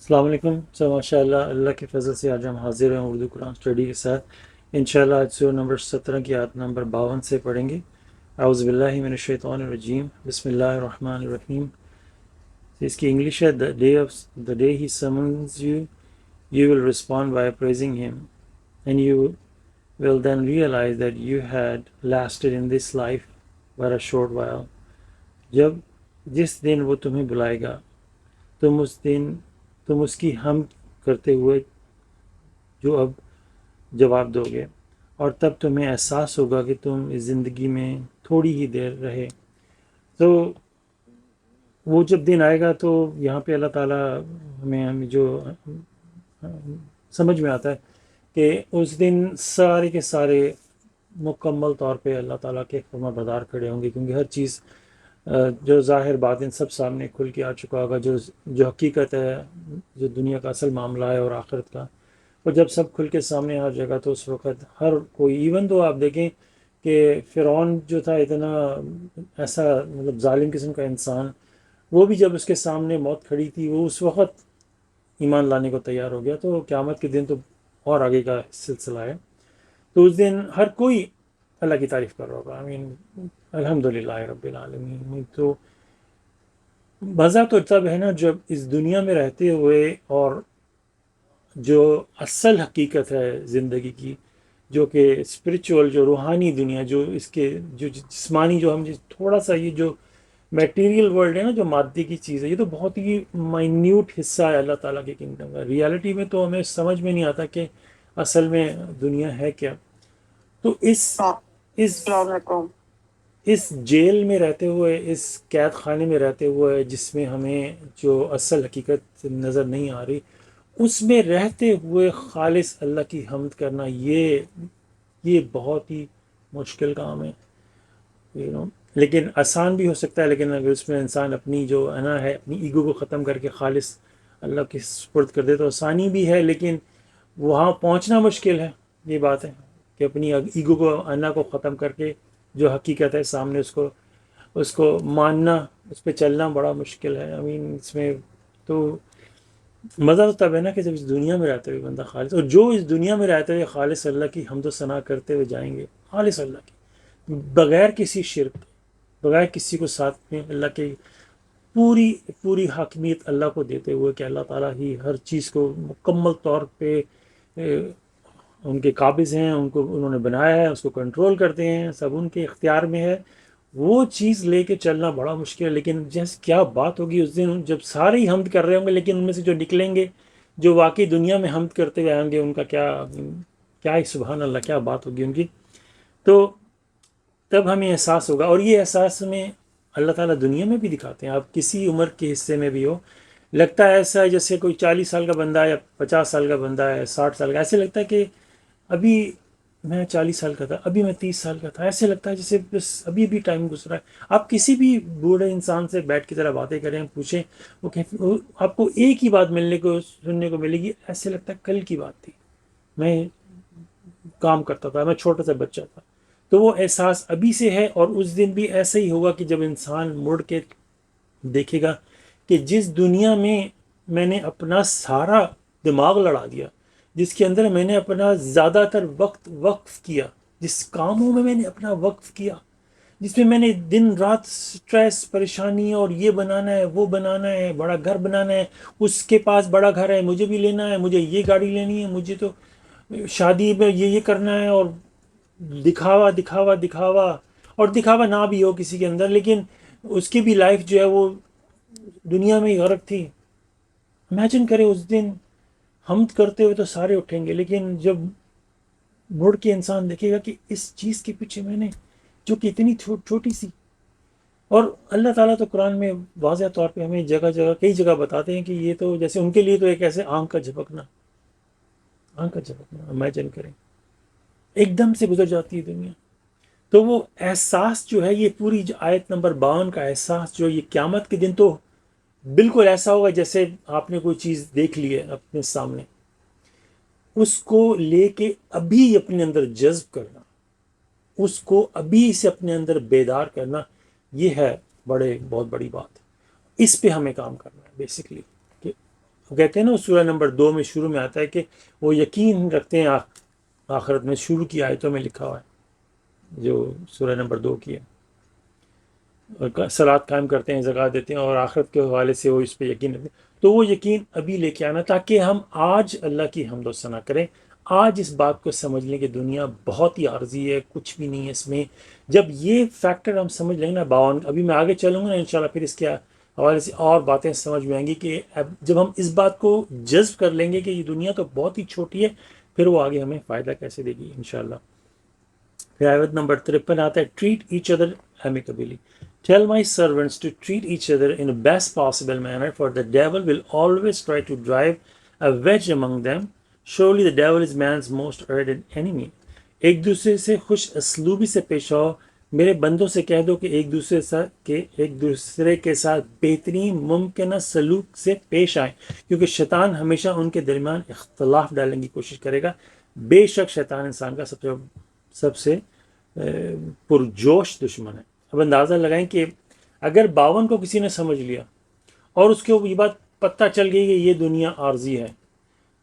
السلام علیکم ماشاء اللہ اللہ کے فضل سے آج ہم حاضر ہیں اردو قرآن اسٹڈی کے ساتھ انشاءاللہ آج سورہ نمبر 17 کی آیت نمبر 52 سے پڑھیں گے. اعوذ باللہ من الشیطان الرجیم بسم اللہ الرحمن الرحیم. اس کی انگلش ہے the day he summons you you will respond by praising him and you will then realize that you had lasted in this life but a short while. جس دن وہ تمہیں بلائے گا تم اس کی حمد کرتے ہوئے جو اب جواب دو گے اور تب تمہیں احساس ہوگا کہ تم اس زندگی میں تھوڑی ہی دیر رہے. تو وہ جب دن آئے گا تو یہاں پہ اللہ تعالیٰ ہمیں جو سمجھ میں آتا ہے کہ اس دن سارے کے سارے مکمل طور پہ اللہ تعالیٰ کے فرما بردار کھڑے ہوں گے، کیونکہ ہر چیز جو ظاہر باطن سب سامنے کھل کے آ چکا ہوگا. جو حقیقت ہے، جو دنیا کا اصل معاملہ ہے اور آخرت کا، اور جب سب کھل کے سامنے آ جائے گا تو اس وقت ہر کوئی، ایون تو آپ دیکھیں کہ فرعون جو تھا اتنا ایسا مطلب ظالم قسم کا انسان، وہ بھی جب اس کے سامنے موت کھڑی تھی وہ اس وقت ایمان لانے کو تیار ہو گیا. تو قیامت کے دن تو اور آگے کا سلسلہ ہے. تو اس دن ہر کوئی اللہ کی تعریف کر رہا ہوگا. الحمدللہ رب العالمین. تو مزہ تو تب ہے نا جب اس دنیا میں رہتے ہوئے اور جو اصل حقیقت ہے زندگی کی، جو کہ اسپریچول، جو روحانی دنیا، جو اس کے جو جسمانی، جو ہم تھوڑا سا یہ جو میٹیریل ورلڈ ہے نا، جو مادے کی چیز ہے، یہ تو بہت ہی مائنیوٹ حصہ ہے اللہ تعالیٰ کے کنگڈم کا. ریالٹی میں تو ہمیں سمجھ میں نہیں آتا کہ اصل میں دنیا ہے کیا. تو اس السلام علیکم. اس جیل میں رہتے ہوئے، اس قید خانے میں رہتے ہوئے جس میں ہمیں جو اصل حقیقت نظر نہیں آ رہی، اس میں رہتے ہوئے خالص اللہ کی حمد کرنا، یہ بہت ہی مشکل کام ہے. لیکن آسان بھی ہو سکتا ہے، لیکن اگر اس میں انسان اپنی جو انا ہے، اپنی ایگو کو ختم کر کے خالص اللہ کی سپرد کر دے تو آسانی بھی ہے، لیکن وہاں پہنچنا مشکل ہے. یہ بات ہے کہ اپنی ایگو کو، انا کو ختم کر کے جو حقیقت ہے سامنے، اس کو ماننا، اس پہ چلنا بڑا مشکل ہے. اس میں تو مزہ تو تب ہے نا کہ جب اس دنیا میں رہتے ہوئے بندہ خالص، اور جو اس دنیا میں رہتے ہوئے خالص اللہ کی حمد و ثنا کرتے ہوئے جائیں گے، خالص اللہ کی، بغیر کسی شرک، بغیر کسی کو ساتھ میں، اللہ کے پوری پوری حاکمیت اللہ کو دیتے ہوئے کہ اللہ تعالیٰ ہی ہر چیز کو مکمل طور پہ ان کے قابض ہیں، انہوں نے بنایا ہے، اس کو کنٹرول کرتے ہیں، سب ان کے اختیار میں ہے. وہ چیز لے کے چلنا بڑا مشکل ہے. لیکن جیسے کیا بات ہوگی اس دن جب سارے ہی حمد کر رہے ہوں گے، لیکن ان میں سے جو نکلیں گے، جو واقعی دنیا میں حمد کرتے ہوئے آئیں گے، ان کا کیا ہی سبحان اللہ کیا بات ہوگی ان کی. تو تب ہمیں احساس ہوگا، اور یہ احساس میں اللہ تعالیٰ دنیا میں بھی دکھاتے ہیں. آپ کسی عمر کے حصے میں بھی ہو، لگتا ہے ایسا ہے جیسے کوئی 40 سال کا بندہ ہے یا 50 سال کا بندہ ہے، 60 سال کا، ایسے لگتا ہے کہ ابھی میں 40 سال کا تھا، ابھی میں 30 سال کا تھا. ایسے لگتا ہے جیسے بس ابھی بھی ٹائم گزرا ہے. آپ کسی بھی بوڑھے انسان سے بیٹھ کی طرح باتیں کریں، پوچھیں، وہ آپ کو ایک ہی بات سننے کو ملے گی، ایسے لگتا ہے کل کی بات تھی، میں کام کرتا تھا، میں چھوٹا سا بچہ تھا. تو وہ احساس ابھی سے ہے، اور اس دن بھی ایسا ہی ہوگا کہ جب انسان مڑ کے دیکھے گا کہ جس دنیا میں نے اپنا سارا دماغ لڑا دیا، جس کے اندر میں نے اپنا زیادہ تر وقت وقف کیا، جس کاموں میں نے اپنا وقف کیا، جس میں نے دن رات سٹریس، پریشانی، اور یہ بنانا ہے، وہ بنانا ہے، بڑا گھر بنانا ہے، اس کے پاس بڑا گھر ہے، مجھے بھی لینا ہے، مجھے یہ گاڑی لینی ہے، مجھے تو شادی میں یہ کرنا ہے، اور دکھاوا دکھاوا دکھاوا، اور دکھاوا نہ بھی ہو کسی کے اندر، لیکن اس کی بھی لائف جو ہے وہ دنیا میں ہی غرق تھی. امیجن کرے اس دن حمد کرتے ہوئے تو سارے اٹھیں گے، لیکن جب مڑ کے انسان دیکھے گا کہ اس چیز کے پیچھے میں نے، جو کہ اتنی چھوٹی سی، اور اللہ تعالیٰ تو قرآن میں واضح طور پہ ہمیں جگہ جگہ کئی جگہ بتاتے ہیں کہ یہ تو جیسے ان کے لیے تو ایک ایسے آنکھ کا جھپکنا، امیجن کریں ایک دم سے گزر جاتی ہے دنیا. تو وہ احساس جو ہے، یہ پوری جو آیت نمبر 52 کا احساس جو یہ قیامت کے دن تو بالکل ایسا ہوگا جیسے آپ نے کوئی چیز دیکھ لی ہے اپنے سامنے، اس کو لے کے ابھی اپنے اندر جذب کرنا، اس کو ابھی سے اپنے اندر بیدار کرنا، یہ ہے بہت بڑی بات. اس پہ ہمیں کام کرنا ہے بیسیکلی، کہ وہ کہتے ہیں نا سورہ نمبر 2 میں شروع میں آتا ہے کہ وہ یقین رکھتے ہیں آخرت میں، شروع کی آیتوں میں لکھا ہوا ہے جو سورہ نمبر 2 کی ہے، اور صلات قائم کرتے ہیں، زکوٰۃ دیتے ہیں، اور آخرت کے حوالے سے وہ اس پہ یقین رکھتے ہیں. تو وہ یقین ابھی لے کے آنا تاکہ ہم آج اللہ کی حمد و ثنا کریں، آج اس بات کو سمجھ لیں کہ دنیا بہت ہی عارضی ہے، کچھ بھی نہیں ہے اس میں. جب یہ فیکٹر ہم سمجھ لیں گے نا 52، ابھی میں آگے چلوں گا نا انشاءاللہ، پھر اس کے حوالے سے اور باتیں سمجھ میں آئیں گی کہ جب ہم اس بات کو جذب کر لیں گے کہ یہ دنیا تو بہت ہی چھوٹی ہے، پھر وہ آگے ہمیں فائدہ کیسے دے گی انشاءاللہ. پھر آیت نمبر 53 آتا ہے، treat each other amicably. Tell my servants to treat each other in the best possible manner, for the devil will always try to drive a wedge among them. Surely the devil is man's most ardent enemy. ایک دوسرے سے خوش اسلوبی سے پیش آؤ، میرے بندوں سے کہہ دو کہ ایک دوسرے کے ساتھ بہترین ممکنہ سلوک سے پیش آئیں، کیونکہ شیطان ہمیشہ ان کے درمیان اختلاف ڈالنے کی کوشش کرے گا. بے شک شیطان انسان کا سب سے پرجوش دشمن ہے. اب اندازہ لگائیں کہ اگر 52 کو کسی نے سمجھ لیا اور اس کو یہ بات پتہ چل گئی کہ یہ دنیا عارضی ہے،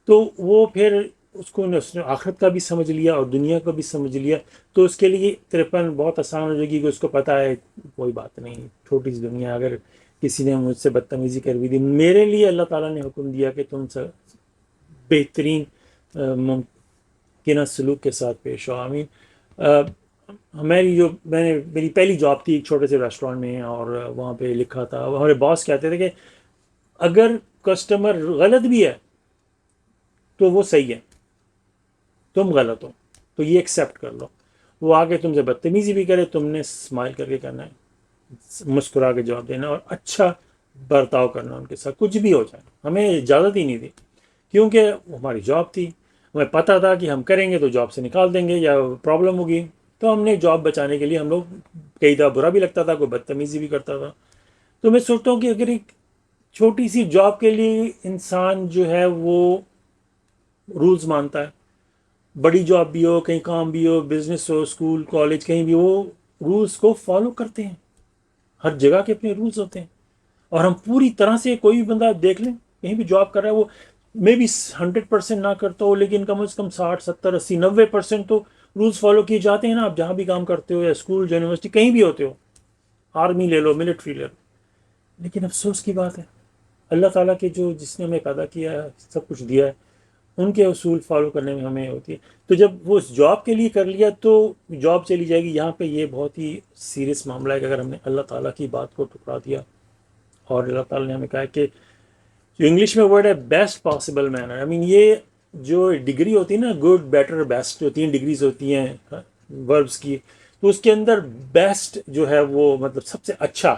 تو وہ پھر اس نے آخرت کا بھی سمجھ لیا اور دنیا کا بھی سمجھ لیا، تو اس کے لیے 53 بہت آسان ہو جائے گی کہ اس کو پتہ ہے کوئی بات نہیں، چھوٹی سی دنیا، اگر کسی نے مجھ سے بدتمیزی کر بھی دی، میرے لیے اللہ تعالیٰ نے حکم دیا کہ تم سے بہترین ممکنہ سلوک کے ساتھ پیش آؤ. میری پہلی جاب تھی ایک چھوٹے سے ریسٹورینٹ میں، اور وہاں پہ لکھا تھا، ہمارے باس کہتے تھے کہ اگر کسٹمر غلط بھی ہے تو وہ صحیح ہے، تم غلط ہو تو یہ ایکسیپٹ کر لو. وہ آگے تم سے بدتمیزی بھی کرے، تم نے اسمائل کر کے کرنا ہے، مسکرا کے جواب دینا، اور اچھا برتاؤ کرنا ان کے ساتھ، کچھ بھی ہو جائے. ہمیں اجازت ہی نہیں دی، کیونکہ ہماری جاب تھی، ہمیں پتہ تھا کہ ہم کریں گے تو جاب سے نکال دیں گے یا پرابلم ہوگی. تو ہم نے جاب بچانے کے لیے ہم لوگ کئی دفعہ برا بھی لگتا تھا، کوئی بدتمیزی بھی کرتا تھا. تو میں سوچتا ہوں کہ اگر ایک چھوٹی سی جاب کے لیے انسان جو ہے وہ رولز مانتا ہے، بڑی جاب بھی ہو، کہیں کام بھی ہو، بزنس ہو، اسکول کالج کہیں بھی، وہ رولز کو فالو کرتے ہیں. ہر جگہ کے اپنے رولز ہوتے ہیں، اور ہم پوری طرح سے، کوئی بھی بندہ دیکھ لیں کہیں بھی جاب کر رہا ہے، وہ میں بھی 100% نہ کرتا ہو، لیکن کم از کم 60 70 80 90% تو رولز فالو کیے جاتے ہیں نا. آپ جہاں بھی کام کرتے ہو، یا اسکول یونیورسٹی کہیں بھی ہوتے ہو، آرمی لے لو، ملٹری لے لو. لیکن افسوس کی بات ہے، اللہ تعالیٰ کے جس نے ہمیں پیدا کیا ہے، سب کچھ دیا ہے، ان کے اصول فالو کرنے میں ہمیں ہوتی ہے. تو جب وہ اس جاب کے لیے کر لیا تو جاب چلی جائے گی. یہاں پہ یہ بہت ہی سیریس معاملہ ہے کہ اگر ہم نے اللہ تعالیٰ کی بات کو ٹکرا دیا، اور اللہ تعالیٰ نے ہمیں کہا کہ جو انگلش میں ورڈ ہے بیسٹ پاسبل مینر، یہ جو ڈگری ہوتی ہے نا، گڈ بیٹر بیسٹ، جو 3 ڈگریز ہوتی ہیں وربس کی، تو اس کے اندر بیسٹ جو ہے وہ مطلب سب سے اچھا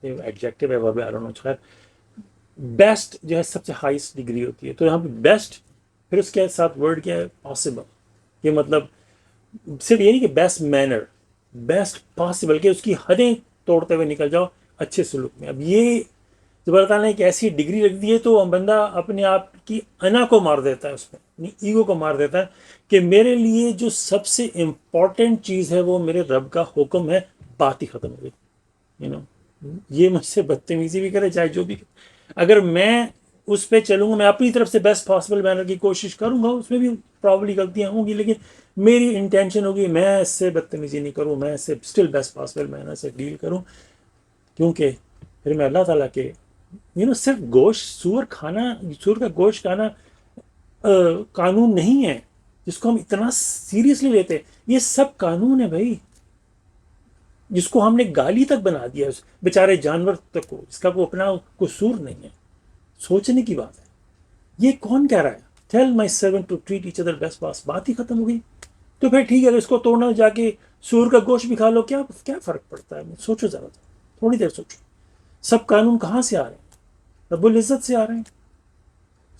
ایڈجیکٹو ہے، ورب ہے، خیر بیسٹ جو ہے سب سے ہائیسٹ ڈگری ہوتی ہے. تو یہاں پہ بیسٹ، پھر اس کے ساتھ ورڈ کیا ہے، پاسبل. یہ مطلب صرف یہ نہیں کہ بیسٹ مینر، بیسٹ پاسبل، کہ اس کی حدیں توڑتے ہوئے نکل جاؤ اچھے سلوک میں. اب یہ جب اللہ تعالیٰ نے ایک ایسی ڈگری رکھ دی ہے تو بندہ اپنے آپ کی انا کو مار دیتا ہے، اس میں اپنی ایگو کو مار دیتا ہے کہ میرے لیے جو سب سے امپورٹنٹ چیز ہے وہ میرے رب کا حکم ہے، بات ہی ختم ہو گئی. یہ مجھ سے بدتمیزی بھی کرے، چاہے جو بھی کرے، اگر میں اس پہ چلوں گا، میں اپنی طرف سے بیسٹ پاسبل مینر کی کوشش کروں گا، اس میں بھی پرابلی غلطیاں ہوں گی، لیکن میری انٹینشن ہوگی میں اس سے بدتمیزی نہیں کروں، میں اس سے اسٹل بیسٹ پاسبل مینر سے ڈیل کروں. کیونکہ پھر میں اللہ تعالیٰ کے صرف سور کا گوشت کھانا قانون نہیں ہے جس کو ہم اتنا سیریسلی لیتے. یہ سب قانون ہے بھائی، جس کو ہم نے گالی تک بنا دیا اس بیچارے جانور تک کو، اس کا کوئی اپنا قصور نہیں ہے. سوچنے کی بات ہے. یہ کون کہہ رہا ہے tell my servant to treat each other best پاس، بات ہی ختم ہو گئی. تو پھر ٹھیک ہے، اگر اس کو توڑنا جا کے سور کا گوشت بھی کھا لو، کیا فرق پڑتا ہے؟ سوچو ذرا، تھوڑی دیر سوچو. سب قانون کہاں سے آ رہے ہیں؟ رب العزت سے آ رہے ہیں.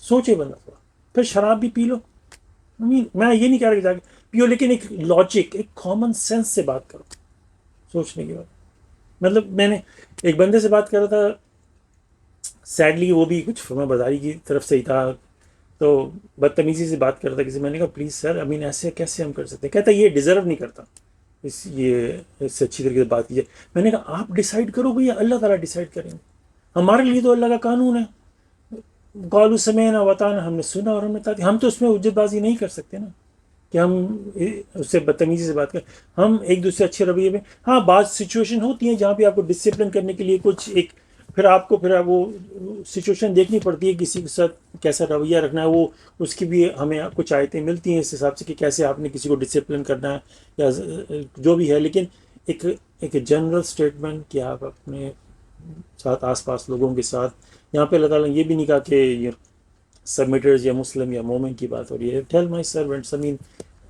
سوچے بندہ تھوڑا. پھر شراب بھی پی لو، میں یہ نہیں کہہ رہا کہ جا کے پیو، لیکن ایک لاجک، ایک کامن سینس سے بات کرو، سوچنے کی بات. مطلب میں نے ایک بندے سے بات کر رہا تھا، سیڈلی وہ بھی کچھ فرما برداری کی طرف سے ہی تھا، تو بدتمیزی سے بات کرتا کسی. میں نے کہا پلیز سر، ایسے کیسے ہم کر سکتے ہیں؟ کہتا یہ ڈیزرو نہیں کرتا، اس سے اچھی طریقے سے بات کیجیے. میں نے کہا آپ ڈیسائیڈ کرو گے یا اللہ تعالیٰ ڈیسائیڈ کریں گے؟ ہمارے لیے تو اللہ کا قانون ہے. قالوا سمعنا وطعنا، ہم نے سنا اور ہم نے اطاعت کی. ہم تو اس میں حجت بازی نہیں کر سکتے نا کہ ہم اس سے بدتمیزی سے بات کریں. ہم ایک دوسرے اچھے رویے میں، ہاں بعض سچویشن ہوتی ہیں جہاں پہ آپ کو ڈسپلن کرنے کے لیے کچھ ایک، پھر آپ کو پھر وہ سچویشن دیکھنی پڑتی ہے کسی کے ساتھ کیسا رویہ رکھنا ہے. وہ اس کی بھی ہمیں کچھ آیتیں ملتی ہیں اس حساب سے کہ کیسے آپ نے کسی کو ڈسپلن کرنا ہے یا جو بھی ہے. لیکن ایک جنرل اسٹیٹمنٹ کہ آپ اپنے ساتھ آس پاس لوگوں کے ساتھ، یہاں پہ اللہ تعالیٰ نے یہ بھی نہیں کہا کہ سبمیٹرز یا مسلم یا مومن کی بات ہو رہی ہے. Tell my servants, I mean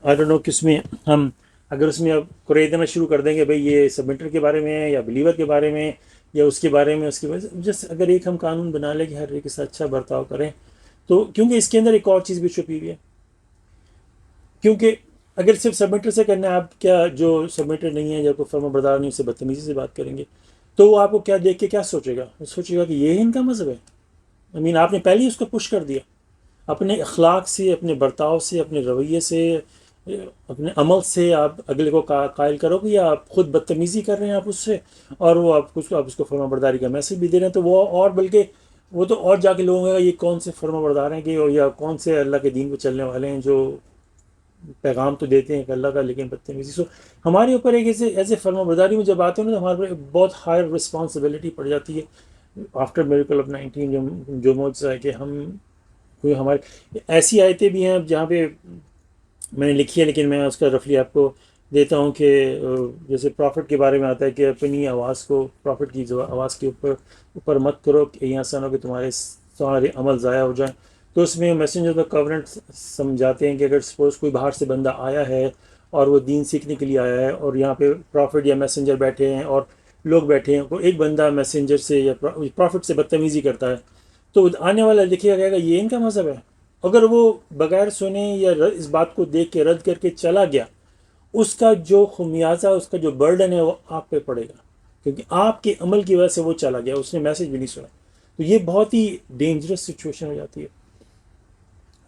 I don't know کس میں ہم اگر اس میں اب قرآن دینا شروع کر دیں گے بھئی یہ سبمیٹر کے بارے میں ہے یا بلیور کے بارے میں یا اس کے بارے میں، اس کے بارے میں جس اگر ایک ہم قانون بنا لیں کہ ہر ایک کے ساتھ اچھا برتاؤ کریں، تو کیونکہ اس کے اندر ایک اور چیز بھی چھپی ہوئی ہے. کیونکہ اگر صرف سبمیٹر سے کرنا ہے، آپ کیا جو سبمیٹر نہیں ہے یا کوئی فرما بردار نہیں، اس سے بدتمیزی سے بات کریں گے تو وہ آپ کو کیا دیکھ کے کیا سوچے گا؟ وہ سوچے گا کہ یہ ان کا مذہب ہے. آئی مین آپ نے پہلے ہی اس کو پش کر دیا اپنے اخلاق سے، اپنے برتاؤ سے، اپنے رویے سے، اپنے عمل سے. آپ اگلے کو قائل کرو گے یا آپ خود بدتمیزی کر رہے ہیں آپ اس سے، اور وہ آپ اس کو فرما برداری کا میسج بھی دے رہے ہیں. تو وہ اور بلکہ وہ تو اور جا کے لوگوں کا یہ کون سے فرما بردار ہیں کہ یا کون سے اللہ کے دین پہ چلنے والے ہیں جو پیغام تو دیتے ہیں کہ اللہ کا لیکن بدتمیزی. سو ہمارے اوپر ایک ایسے فرما برداری میں جب آتے ہیں نا تو ہمارے اوپر بہت ہائی رسپانسبلٹی پڑ جاتی ہے آفٹر میریکل آف 19 جو معجزہ ہے کہ ہم کوئی ہمارے ایسی آیتیں بھی ہیں جہاں پہ میں نے لکھی ہے لیکن میں اس کا رفلی آپ کو دیتا ہوں کہ جیسے پرافٹ کے بارے میں آتا ہے کہ اپنی آواز کو، پرافٹ کی آواز کے اوپر مت کرو کہ یہ آسان ہو کہ تمہارے سارے عمل ضائع ہو جائیں. تو اس میں میسنجر آف کووننٹ سمجھاتے ہیں کہ اگر سپوز کوئی باہر سے بندہ آیا ہے اور وہ دین سیکھنے کے لیے آیا ہے اور یہاں پہ پرافٹ یا میسنجر بیٹھے ہیں اور لوگ بیٹھے ہیں، کوئی ایک بندہ میسنجر سے یا پرافٹ سے بدتمیزی کرتا ہے تو آنے والا دیکھے گا یہ ان کا مذہب ہے. اگر وہ بغیر سنے یا اس بات کو دیکھ کے رد کر کے چلا گیا، اس کا جو خمیازہ، اس کا جو برڈن ہے وہ آپ پہ پڑے گا کیونکہ آپ کے عمل کی وجہ سے وہ چلا گیا، اس نے میسج بھی نہیں سنا. تو یہ بہت ہی ڈینجرس سچویشن ہو جاتی ہے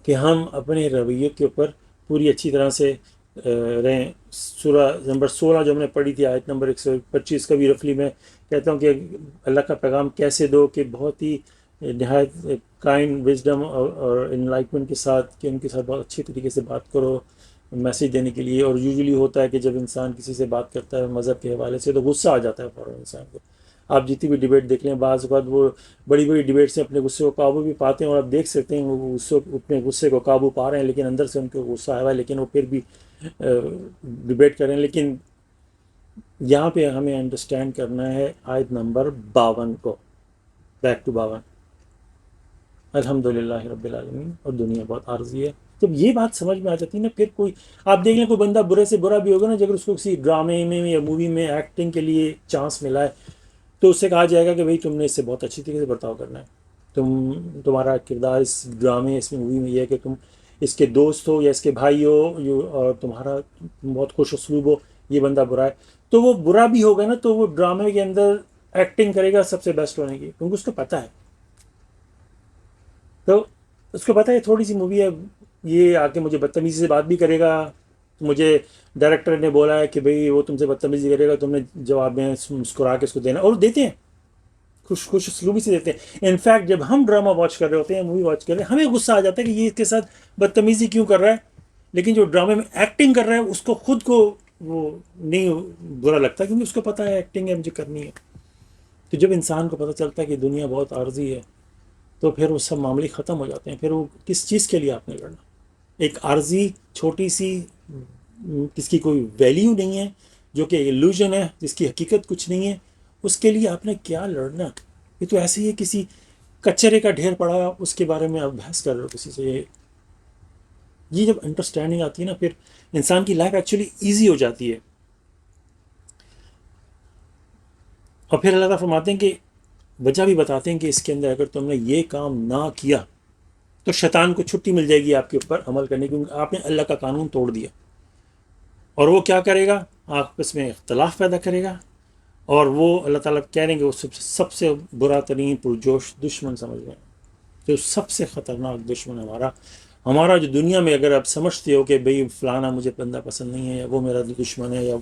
کہ ہم اپنے رویے کے اوپر پوری اچھی طرح سے رہیں. سورہ نمبر 16 جو ہم نے پڑھی تھی، آیت نمبر 125 کا بھی رفلی میں کہتا ہوں کہ اللہ کا پیغام کیسے دو کہ بہت ہی نہایت کائنڈ وزڈم اور انلائٹمنٹ کے ساتھ، کہ ان کے ساتھ بہت اچھی طریقے سے بات کرو میسیج دینے کے لیے. اور یوزلی ہوتا ہے کہ جب انسان کسی سے بات کرتا ہے مذہب کے حوالے سے تو غصہ آ جاتا ہے فوراً انسان کو. آپ جتنی بھی ڈبیٹ دیکھ لیں، بعض اوقات وہ بڑی بڑی ڈبیٹ سے اپنے غصے کو قابو بھی پاتے ہیں اور آپ دیکھ سکتے ہیں وہ اپنے غصے کو قابو پا رہے ہیں لیکن اندر سے ان کو غصہ آیا ہوا ہے لیکن وہ پھر بھی ڈبیٹ کریں. لیکن یہاں پہ ہمیں انڈرسٹینڈ کرنا ہے آیت نمبر 52 کو، بیک ٹو 52. الحمد للہ رب العالمین. اور دنیا بہت عارضی ہے. جب یہ بات سمجھ میں آ جاتی ہے نا، پھر کوئی آپ دیکھ لیں کوئی بندہ برے سے برا بھی ہوگا نا، اگر اس کو کسی ڈرامے میں یا مووی میں ایکٹنگ کے لیے چانس ملا ہے تو اس سے کہا جائے گا کہ بھائی تم نے اس سے بہت اچھی طریقے سے برتاؤ کرنا ہے. تمہارا کردار اس ڈرامے، اس مووی میں یہ ہے کہ تم اس کے دوست ہو یا اس کے بھائی ہو اور تم بہت خوش اسلوب ہو. یہ بندہ برا ہے تو وہ برا بھی ہوگا نا تو وہ ڈرامے کے اندر ایکٹنگ کرے گا سب سے بیسٹ ہونے کی، کیونکہ اس کو پتہ ہے. تو اس کو پتہ ہے تھوڑی سی مووی ہے، یہ آ کے مجھے بدتمیزی سے بات بھی کرے گا. مجھے ڈائریکٹر نے بولا ہے کہ بھئی وہ تم سے بدتمیزی کرے گا، تم نے جواب میں مسکرا کے اس کو دینا، اور دیتے ہیں، خوش اسلوبی سے دیتے ہیں. انفیکٹ جب ہم ڈرامہ واچ کر رہے ہوتے ہیں، مووی واچ کر رہے ہیں، ہمیں غصہ آ جاتا ہے کہ یہ اس کے ساتھ بدتمیزی کیوں کر رہا ہے، لیکن جو ڈرامے میں ایکٹنگ کر رہا ہے اس کو خود کو وہ نہیں برا لگتا کیونکہ اس کو پتہ ہے ایکٹنگ ہے مجھے کرنی ہے. تو جب انسان کو پتہ چلتا ہے کہ دنیا بہت عارضی ہے تو پھر وہ سب معاملے ختم ہو جاتے ہیں. پھر وہ کس چیز کے لیے آپ نے لڑنا؟ ایک عارضی چھوٹی سی جس کی کوئی ویلیو نہیں ہے، جو کہ ایلوژن ہے، جس کی حقیقت کچھ نہیں ہے، اس کے لیے آپ نے کیا لڑنا؟ یہ تو ایسے ہی ہے کسی کچرے کا ڈھیر پڑا اس کے بارے میں آپ بحث کر رہے ہو کسی سے. یہ جب انڈرسٹینڈنگ آتی ہے نا پھر انسان کی لائف ایکچولی ایزی ہو جاتی ہے. اور پھر اللہ تعالیٰ فرماتے ہیں کہ وجہ بھی بتاتے ہیں کہ اس کے اندر اگر تم نے یہ کام نہ کیا تو شیطان کو چھٹی مل جائے گی آپ کے اوپر عمل کرنے کی، کیونکہ آپ نے اللہ کا قانون توڑ دیا. اور وہ کیا کرے گا؟ آپس میں اختلاف پیدا کرے گا. اور وہ اللہ تعالیٰ کہہ رہے ہیں کہ وہ سب سے برا ترین پرجوش دشمن سمجھ گئے، جو سب سے خطرناک دشمن ہمارا جو دنیا میں اگر آپ سمجھتے ہو کہ بھئی فلانا مجھے بندہ پسند نہیں ہے یا وہ میرا دشمن ہے یا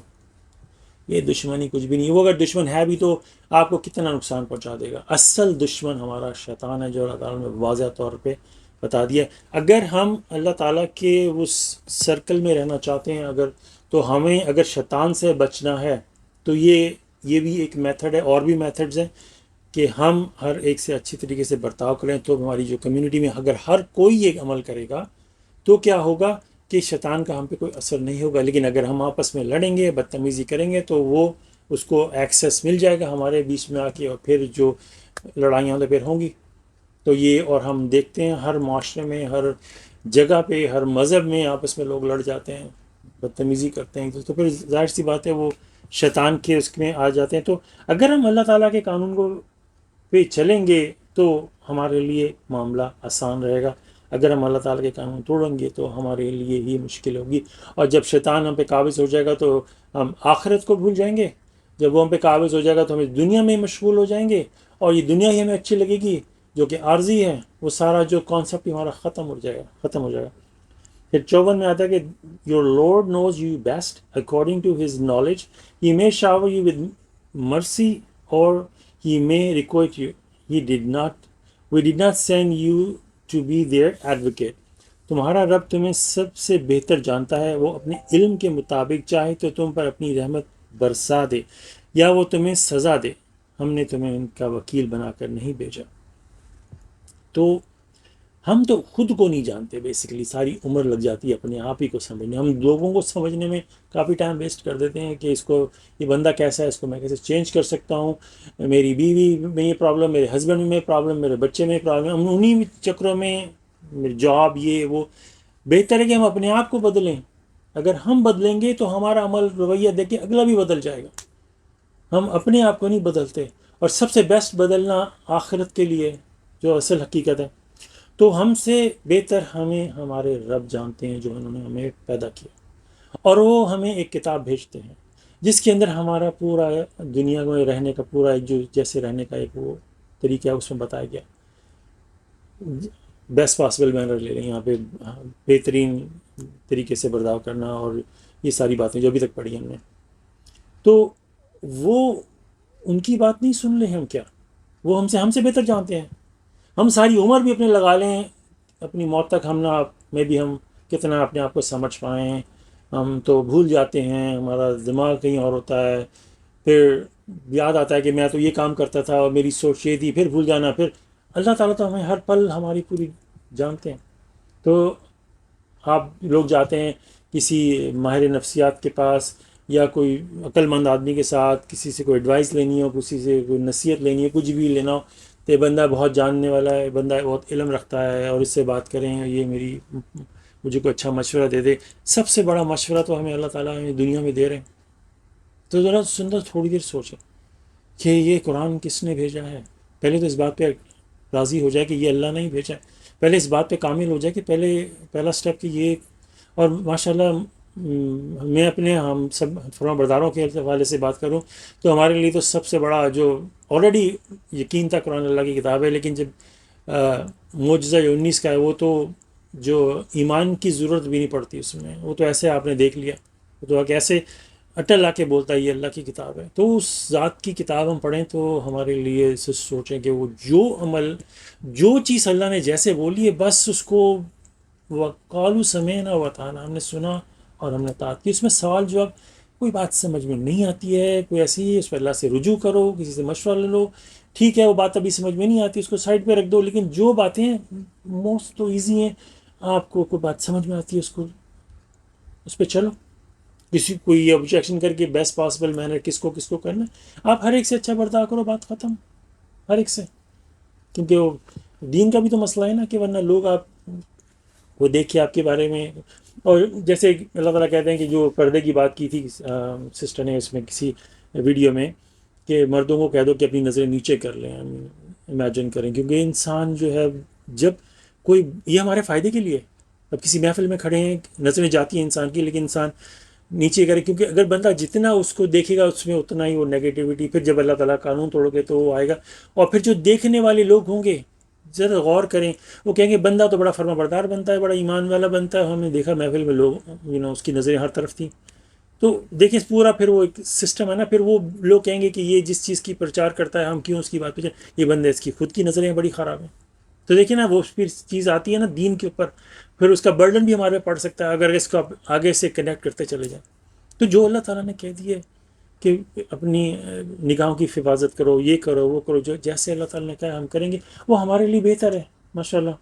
یہ دشمنی کچھ بھی نہیں، وہ اگر دشمن ہے بھی تو آپ کو کتنا نقصان پہنچا دے گا۔ اصل دشمن ہمارا شیطان ہے، جو اللہ تعالیٰ نے واضح طور پہ بتا دیا ہے۔ اگر ہم اللہ تعالیٰ کے اس سرکل میں رہنا چاہتے ہیں، تو ہمیں اگر شیطان سے بچنا ہے تو یہ بھی ایک میتھڈ ہے، اور بھی میتھڈز ہیں کہ ہم ہر ایک سے اچھی طریقے سے برتاؤ کریں۔ تو ہماری جو کمیونٹی میں اگر ہر کوئی یہ عمل کرے گا تو کیا ہوگا کہ شیطان کا ہم پہ کوئی اثر نہیں ہوگا۔ لیکن اگر ہم آپس میں لڑیں گے، بدتمیزی کریں گے، تو وہ اس کو ایکسیس مل جائے گا ہمارے بیچ میں آ کے، اور پھر جو لڑائیاں تو پھر ہوں گی۔ تو یہ، اور ہم دیکھتے ہیں ہر معاشرے میں، ہر جگہ پہ، ہر مذہب میں آپس میں لوگ لڑ جاتے ہیں، بدتمیزی کرتے ہیں، تو پھر ظاہر سی بات ہے وہ شیطان کے اس میں آ جاتے ہیں۔ تو اگر ہم اللہ تعالیٰ کے قانون کو پہ چلیں گے تو ہمارے لیے معاملہ آسان رہے گا۔ اگر ہم اللہ تعالیٰ کے قانون توڑیں گے تو ہمارے لیے ہی مشکل ہوگی۔ اور جب شیطان ہم پہ قابض ہو جائے گا تو ہم آخرت کو بھول جائیں گے۔ جب وہ ہم پہ قابض ہو جائے گا تو ہم اس دنیا میں مشغول ہو جائیں گے، اور یہ دنیا ہی ہمیں اچھی لگے گی جو کہ عارضی ہے۔ وہ سارا جو کانسیپٹ ہمارا ختم ہو جائے گا۔ پھر 54 میں آتا ہے کہ your Lord knows you best according to his knowledge, he may shower you with mercy اور he may requite you, he did not we did not send you to be their advocate. تمہارا رب تمہیں سب سے بہتر جانتا ہے، وہ اپنے علم کے مطابق چاہے تو تم پر اپنی رحمت برسا دے یا وہ تمہیں سزا دے، ہم نے تمہیں ان کا وکیل بنا کر نہیں بھیجا۔ تو ہم تو خود کو نہیں جانتے، بیسیکلی ساری عمر لگ جاتی ہے اپنے آپ ہی کو سمجھنے۔ ہم لوگوں کو سمجھنے میں کافی ٹائم ویسٹ کر دیتے ہیں کہ اس کو، یہ بندہ کیسا ہے، اس کو میں کیسے چینج کر سکتا ہوں، میری بیوی میں یہ پرابلم، میرے ہسبینڈ میں پرابلم، میرے بچے میں پرابلم، ہم انہیں چکروں میں، میری جاب، یہ وہ۔ بہتر ہے کہ ہم اپنے آپ کو بدلیں۔ اگر ہم بدلیں گے تو ہمارا عمل رویہ دیکھ کے اگلا بھی بدل جائے گا۔ ہم اپنے آپ کو نہیں بدلتے، اور سب سے بیسٹ بدلنا آخرت کے لیے جو اصل حقیقت ہے۔ تو ہم سے بہتر ہمیں ہمارے رب جانتے ہیں، جو انہوں نے ہمیں پیدا کیا، اور وہ ہمیں ایک کتاب بھیجتے ہیں جس کے اندر ہمارا پورا دنیا میں رہنے کا پورا جو جیسے رہنے کا ایک وہ طریقہ ہے، اس میں بتایا گیا۔ بیسٹ پاسبل مینر لے لیں یہاں پہ، بہترین طریقے سے برتاؤ کرنا، اور یہ ساری باتیں جو ابھی تک پڑھی ہم نے۔ تو وہ ان کی بات نہیں سن رہے ہم، کیا وہ ہم سے بہتر جانتے ہیں؟ ہم ساری عمر بھی اپنے لگا لیں، اپنی موت تک ہم بھی ہم کتنا اپنے آپ کو سمجھ پائیں، ہم تو بھول جاتے ہیں، ہمارا دماغ کہیں اور ہوتا ہے، پھر یاد آتا ہے کہ میں تو یہ کام کرتا تھا اور میری سوچ یہ تھی، پھر بھول جانا۔ پھر اللہ تعالیٰ تو ہمیں ہر پل ہماری پوری جانتے ہیں۔ تو آپ لوگ جاتے ہیں کسی ماہر نفسیات کے پاس یا کوئی عقل مند آدمی کے ساتھ، کسی سے کوئی ایڈوائس لینی ہو، کسی سے کوئی نصیحت لینی ہو، کچھ بھی لینا ہو، تو یہ بندہ بہت جاننے والا ہے، بندہ بہت علم رکھتا ہے، اور اس سے بات کریں، یہ مجھے کوئی اچھا مشورہ دے دے۔ سب سے بڑا مشورہ تو ہمیں اللہ تعالیٰ ہمیں دنیا میں دے رہے ہیں۔ تو ذرا سندر تھوڑی دیر سوچیں کہ یہ قرآن کس نے بھیجا ہے۔ پہلے تو اس بات پہ راضی ہو جائے کہ یہ اللہ نے ہی بھیجا ہے، پہلے اس بات پہ کامل ہو جائے کہ پہلا سٹیپ کہ یہ، اور ماشاءاللہ میں اپنے ہم سب فرما برداروں کے حوالے سے بات کروں تو ہمارے لیے تو سب سے بڑا جو آلریڈی یقین تھا، قرآن اللہ کی کتاب ہے، لیکن جب معجزہ جو 19 کا ہے، وہ تو جو ایمان کی ضرورت بھی نہیں پڑتی اس میں، وہ تو ایسے آپ نے دیکھ لیا، وہ تو ایسے اٹل آ کے بولتا ہے یہ اللہ کی کتاب ہے۔ تو اس ذات کی کتاب ہم پڑھیں تو ہمارے لیے سوچیں کہ وہ جو عمل، جو چیز اللہ نے جیسے بولی ہے، بس اس کو وقالو سمیعنا واطعنا، ہم نے سنا اور ہم نے اطاعت کی۔ اس میں سوال جواب، کوئی بات سمجھ میں نہیں آتی ہے، کوئی ایسی، اس پہ اللہ سے رجوع کرو، کسی سے مشورہ لے لو، ٹھیک ہے وہ بات ابھی سمجھ میں نہیں آتی، اس کو سائڈ پہ رکھ دو، لیکن جو باتیں موسٹ تو ایزی ہیں، آپ کو کوئی بات سمجھ میں آتی ہے، اس پہ چلو۔ کسی کوئی آبجیکشن کر کے بیسٹ پاسبل مینر کس کو کرنا ہے، آپ ہر ایک سے اچھا برتاؤ کرو، بات ختم، ہر ایک سے۔ کیونکہ وہ دین کا بھی تو مسئلہ ہے نا، کہ ورنہ لوگ آپ وہ دیکھے آپ کے بارے میں، اور جیسے اللہ تعالیٰ کہتے ہیں کہ جو پردے کی بات کی تھی سسٹر نے اس میں کسی ویڈیو میں، کہ مردوں کو کہہ دو کہ اپنی نظریں نیچے کر لیں، امیجن کریں، کیونکہ انسان جو ہے جب کوئی، یہ ہمارے فائدے کے لیے، اب کسی محفل میں کھڑے ہیں، نظریں جاتی ہیں انسان کی، لیکن انسان نیچے کرے، کیونکہ اگر بندہ جتنا اس کو دیکھے گا اس میں اتنا ہی وہ نیگیٹیوٹی، پھر جب اللہ تعالیٰ قانون توڑو گے تو وہ آئے گا، اور پھر جو دیکھنے والے لوگ ہوں گے ذرا غور کریں، وہ کہیں گے بندہ تو بڑا فرما بردار بنتا ہے، بڑا ایمان والا بنتا ہے، ہم نے دیکھا محفل میں لوگ اس کی نظریں ہر طرف تھیں۔ تو دیکھیں پورا پھر وہ ایک سسٹم ہے نا، پھر وہ لوگ کہیں گے کہ یہ جس چیز کی پرچار کرتا ہے ہم کیوں اس کی بات پہ جائیں، یہ بندہ اس کی خود کی نظریں بڑی خراب ہیں. تو دیکھیں نا وہ پھر چیز آتی ہے نا دین کے اوپر، پھر اس کا برڈن بھی ہمارے پہ پڑ سکتا ہے اگر اس کو آگے سے کنیکٹ کرتے چلے جائیں. تو جو اللہ تعالیٰ نے کہہ دیے کہ اپنی نگاہوں کی حفاظت کرو، یہ کرو وہ کرو، جو جیسے اللہ تعالیٰ نے کہا ہم کریں گے وہ ہمارے لیے بہتر ہے ماشاء اللہ.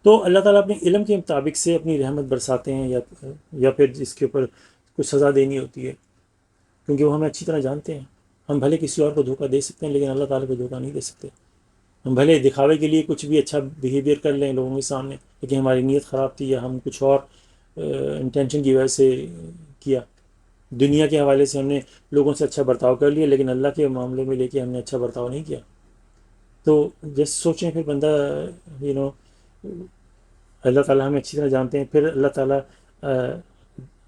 تو اللہ تعالیٰ اپنے علم کے مطابق سے اپنی رحمت برساتے ہیں، یا پھر جس کے اوپر کچھ سزا دینی ہوتی ہے، کیونکہ وہ ہمیں اچھی طرح جانتے ہیں. ہم بھلے کسی اور کو دھوکہ دے سکتے ہیں لیکن اللہ تعالیٰ کو دھوکہ نہیں دے سکتے. ہم بھلے دکھاوے کے لیے کچھ بھی اچھا بیہیویئر کر لیں لوگوں کے سامنے، لیکن ہماری نیت خراب تھی یا ہم کچھ اور انٹینشن کی وجہ سے کیا. دنیا کے حوالے سے ہم نے لوگوں سے اچھا برتاؤ کر لیا لیکن اللہ کے معاملے میں لے کے ہم نے اچھا برتاؤ نہیں کیا. تو جیسے سوچیں پھر بندہ اللہ تعالیٰ ہمیں اچھی طرح جانتے ہیں، پھر اللہ تعالیٰ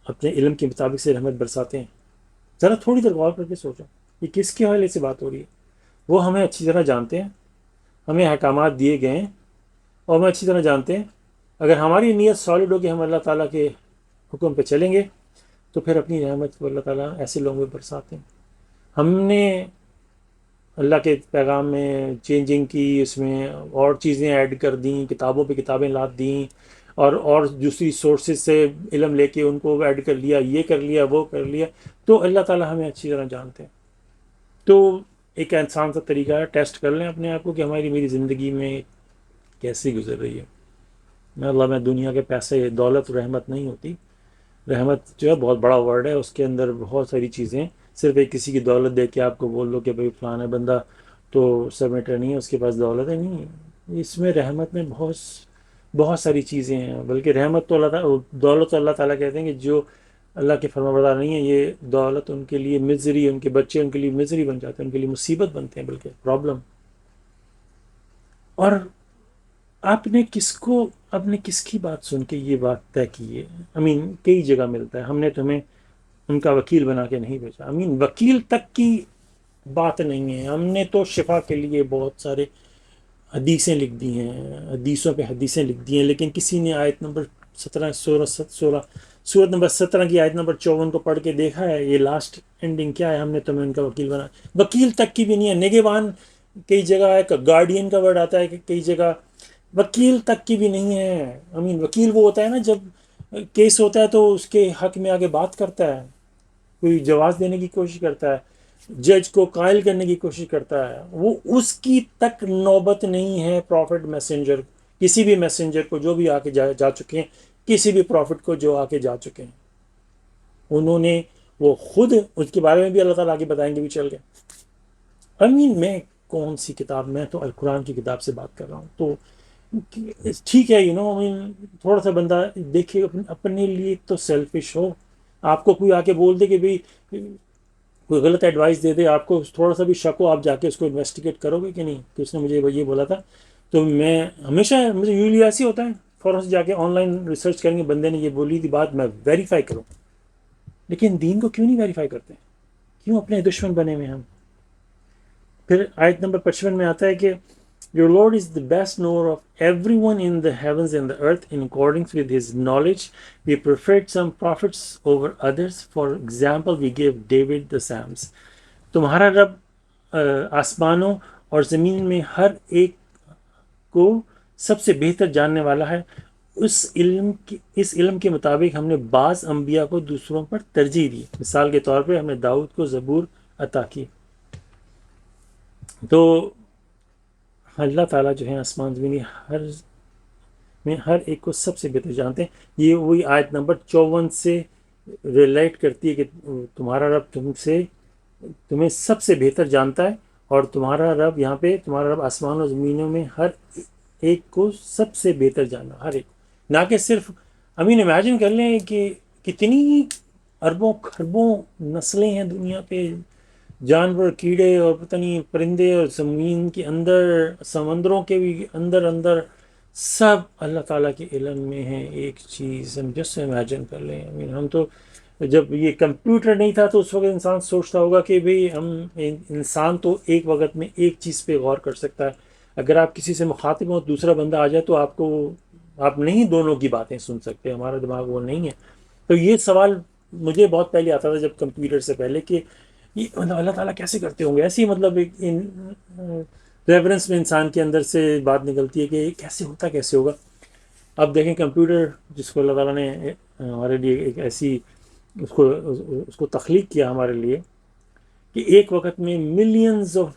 اپنے علم کے مطابق سے رحمت برساتے ہیں. ذرا تھوڑی دیر غور کر کے سوچو یہ کس کے حوالے سے بات ہو رہی ہے. وہ ہمیں اچھی طرح جانتے ہیں، ہمیں احکامات دیے گئے ہیں اور ہمیں اچھی طرح جانتے ہیں. اگر ہماری نیت سالڈ ہو کہ ہم اللہ تعالیٰ کے حکم پہ چلیں گے تو پھر اپنی رحمت کو اللہ تعالیٰ ایسے لوگوں پہ برساتے ہیں. ہم نے اللہ کے پیغام میں چینجنگ کی، اس میں اور چیزیں ایڈ کر دیں، کتابوں پہ کتابیں لاد دیں، اور دوسری سورسز سے علم لے کے ان کو ایڈ کر لیا، یہ کر لیا وہ کر لیا. تو اللہ تعالیٰ ہمیں اچھی طرح جانتے ہیں. تو ایک انسان سا طریقہ ہے، ٹیسٹ کر لیں اپنے آپ کو کہ میری زندگی میں کیسی گزر رہی ہے. میں دنیا کے پیسے دولت رحمت نہیں ہوتی. رحمت جو ہے بہت بڑا ورڈ ہے، اس کے اندر بہت ساری چیزیں. صرف ایک کسی کی دولت دیکھ کے آپ کو بول دو کہ بھائی فلانا بندہ تو سبمٹر نہیں ہے، اس کے پاس دولت ہے، نہیں. اس میں رحمت میں بہت ساری چیزیں ہیں. بلکہ رحمت تو اللہ تعالیٰ، دولت تو اللہ تعالیٰ کہتے ہیں کہ جو اللہ کے فرما بردار نہیں ہے یہ دولت ان کے لیے مزری، ان کے بچے ان کے لیے مزری بن جاتے ہیں، ان کے لیے مصیبت بنتے ہیں، بلکہ پرابلم. اور آپ نے کس کی بات سن کے یہ بات طے کی ہے؟ کئی جگہ ملتا ہے ہم نے تمہیں ان کا وکیل بنا کے نہیں بھیجا. وکیل تک کی بات نہیں ہے. ہم نے تو شفا کے لیے بہت سارے حدیثیں لکھ دی ہیں، حدیثوں پہ حدیثیں لکھ دی ہیں، لیکن کسی نے آیت نمبر 17 سورت نمبر 17 کی آیت نمبر 54 کو پڑھ کے دیکھا ہے یہ لاسٹ اینڈنگ کیا ہے؟ ہم نے تمہیں ان کا وکیل بنا. وکیل تک کی بھی نہیں ہے. نگہبان کئی جگہ ہے، گارڈین کا ورڈ آتا ہے کہ کئی جگہ، وکیل تک کی بھی نہیں ہے. وکیل وہ ہوتا ہے نا جب کیس ہوتا ہے تو اس کے حق میں آگے بات کرتا ہے، کوئی جواز دینے کی کوشش کرتا ہے، جج کو قائل کرنے کی کوشش کرتا ہے. وہ اس کی تک نوبت نہیں ہے. پروفٹ میسنجر، کسی بھی میسنجر کو جو بھی آ کے جا چکے ہیں، کسی بھی پروفٹ کو جو آ کے جا چکے ہیں، انہوں نے وہ خود اس کے بارے میں بھی اللہ تعالیٰ آگے بتائیں گے بھی چل گئے. میں کون سی کتاب، میں تو القرآن کی کتاب سے بات کر رہا ہوں. تو ٹھیک ہے تھوڑا سا بندہ دیکھے اپنے لیے تو سیلفش ہو. آپ کو کوئی آ کے بول دے کہ بھئی کوئی غلط ایڈوائس دے دے، آپ کو تھوڑا سا بھی شک ہو، آپ جا کے اس کو انویسٹیگیٹ کرو گے کہ نہیں کہ اس نے مجھے یہ بولا تھا. تو میں ہمیشہ، مجھے یوزلی ایسے ہوتا ہے فوراً سے جا کے آن لائن ریسرچ کریں گے، بندے نے یہ بولی تھی بات، میں ویریفائی کروں. لیکن دین کو کیوں نہیں ویریفائی کرتے؟ کیوں اپنے دشمن بنے ہوئے ہم؟ پھر آیت نمبر 55 میں آتا ہے کہ Your Lord is the best knower of everyone in the heavens and the earth in accordance with his knowledge. We preferred some prophets over others. For example, we gave David the Psalms. تمہارا رب آسمانوں اور زمین میں ہر ایک کو سب سے بہتر جاننے والا ہے. اس علم کے مطابق ہم نے بعض انبیاء کو دوسروں پر ترجیح دی. مثال کے طور پہ ہم نے داؤد کو زبور عطا کی. تو اللہ تعالیٰ جو ہے آسمان زمینی ہر ایک کو سب سے بہتر جانتے ہیں. یہ وہی آیت نمبر 54 سے ریلیٹ کرتی ہے کہ تمہارا رب تمہیں سب سے بہتر جانتا ہے. اور تمہارا رب یہاں پہ تمہارا رب آسمان و زمینوں میں ہر ایک کو سب سے بہتر جانا، ہر ایک، نہ کہ صرف امیجن کر لیں کہ کتنی اربوں خربوں نسلیں ہیں دنیا پہ، جانور، کیڑے اور پتہ نہیں پرندے، اور زمین کے اندر، سمندروں کے بھی اندر سب اللہ تعالیٰ کے علم میں ہیں. ایک چیز ہم جس سے امیجن کر لیں. ہم تو جب یہ کمپیوٹر نہیں تھا تو اس وقت انسان سوچتا ہوگا کہ بھئی انسان تو ایک وقت میں ایک چیز پہ غور کر سکتا ہے. اگر آپ کسی سے مخاطب ہو، دوسرا بندہ آ جائے تو آپ نہیں دونوں کی باتیں سن سکتے. ہمارا دماغ وہ نہیں ہے. تو یہ سوال مجھے بہت پہلے آتا تھا جب کمپیوٹر سے پہلے کہ یہ مطلب اللہ تعالیٰ کیسے کرتے ہوں گے، ایسی مطلب ایک ریفرنس میں انسان کے اندر سے بات نکلتی ہے کہ یہ کیسے ہوتا، کیسے ہوگا۔ اب دیکھیں کمپیوٹر جس کو اللہ تعالیٰ نے ہمارے لیے ایک ایسی اس کو تخلیق کیا ہمارے لیے کہ ایک وقت میں ملینز آف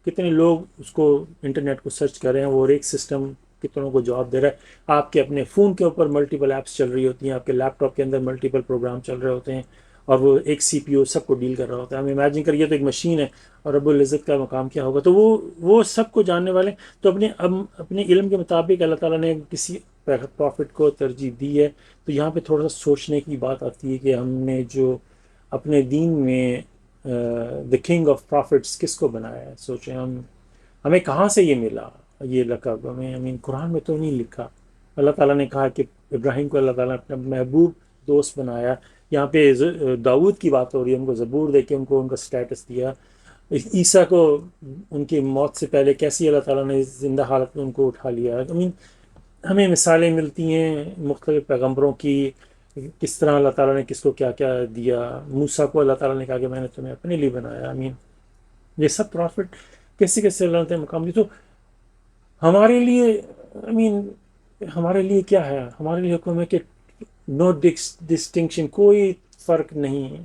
کتنے لوگ اس کو انٹرنیٹ کو سرچ کر رہے ہیں، اور ایک سسٹم کتنوں کو جواب دے رہا ہے۔ آپ کے اپنے فون کے اوپر ملٹیپل ایپس چل رہی ہوتی ہیں، آپ کے لیپ ٹاپ کے اندر ملٹیپل پروگرام چل رہے ہوتے ہیں، اور وہ ایک سی پی یو سب کو ڈیل کر رہا ہوتا ہے۔ ہم امیجن کریے تو ایک مشین ہے، اور رب العزت کا مقام کیا ہوگا۔ تو وہ سب کو جاننے والے، تو اپنے علم کے مطابق اللہ تعالیٰ نے کسی پروفٹ کو ترجیح دی ہے۔ تو یہاں پہ تھوڑا سا سوچنے کی بات آتی ہے کہ ہم نے جو اپنے دین میں دا کنگ آف پروفٹس کس کو بنایا ہے۔ سوچیں ہمیں کہاں سے یہ ملا، یہ لقب ہمیں قرآن میں تو نہیں لکھا۔ اللہ تعالیٰ نے کہا کہ ابراہیم کو اللہ تعالیٰ نے اپنا محبوب دوست بنایا۔ یہاں پہ داؤد کی بات ہو رہی ہے، ان کو زبور دے کے ان کو ان کا سٹیٹس دیا۔ عیسیٰ کو ان کی موت سے پہلے کیسی اللہ تعالیٰ نے زندہ حالت میں ان کو اٹھا لیا۔ ہمیں مثالیں ملتی ہیں مختلف پیغمبروں کی، کس طرح اللہ تعالیٰ نے کس کو کیا کیا دیا۔ موسیٰ کو اللہ تعالیٰ نے کہا کہ میں نے تمہیں اپنے لیے بنایا۔ یہ سب پرافٹ کیسے کیسے اللہ نے مقام دی۔ تو ہمارے لیے ہمارے لیے کیا ہے، ہمارے لیے حکم ہے کہ نو ڈسٹنکشن، کوئی فرق نہیں ہے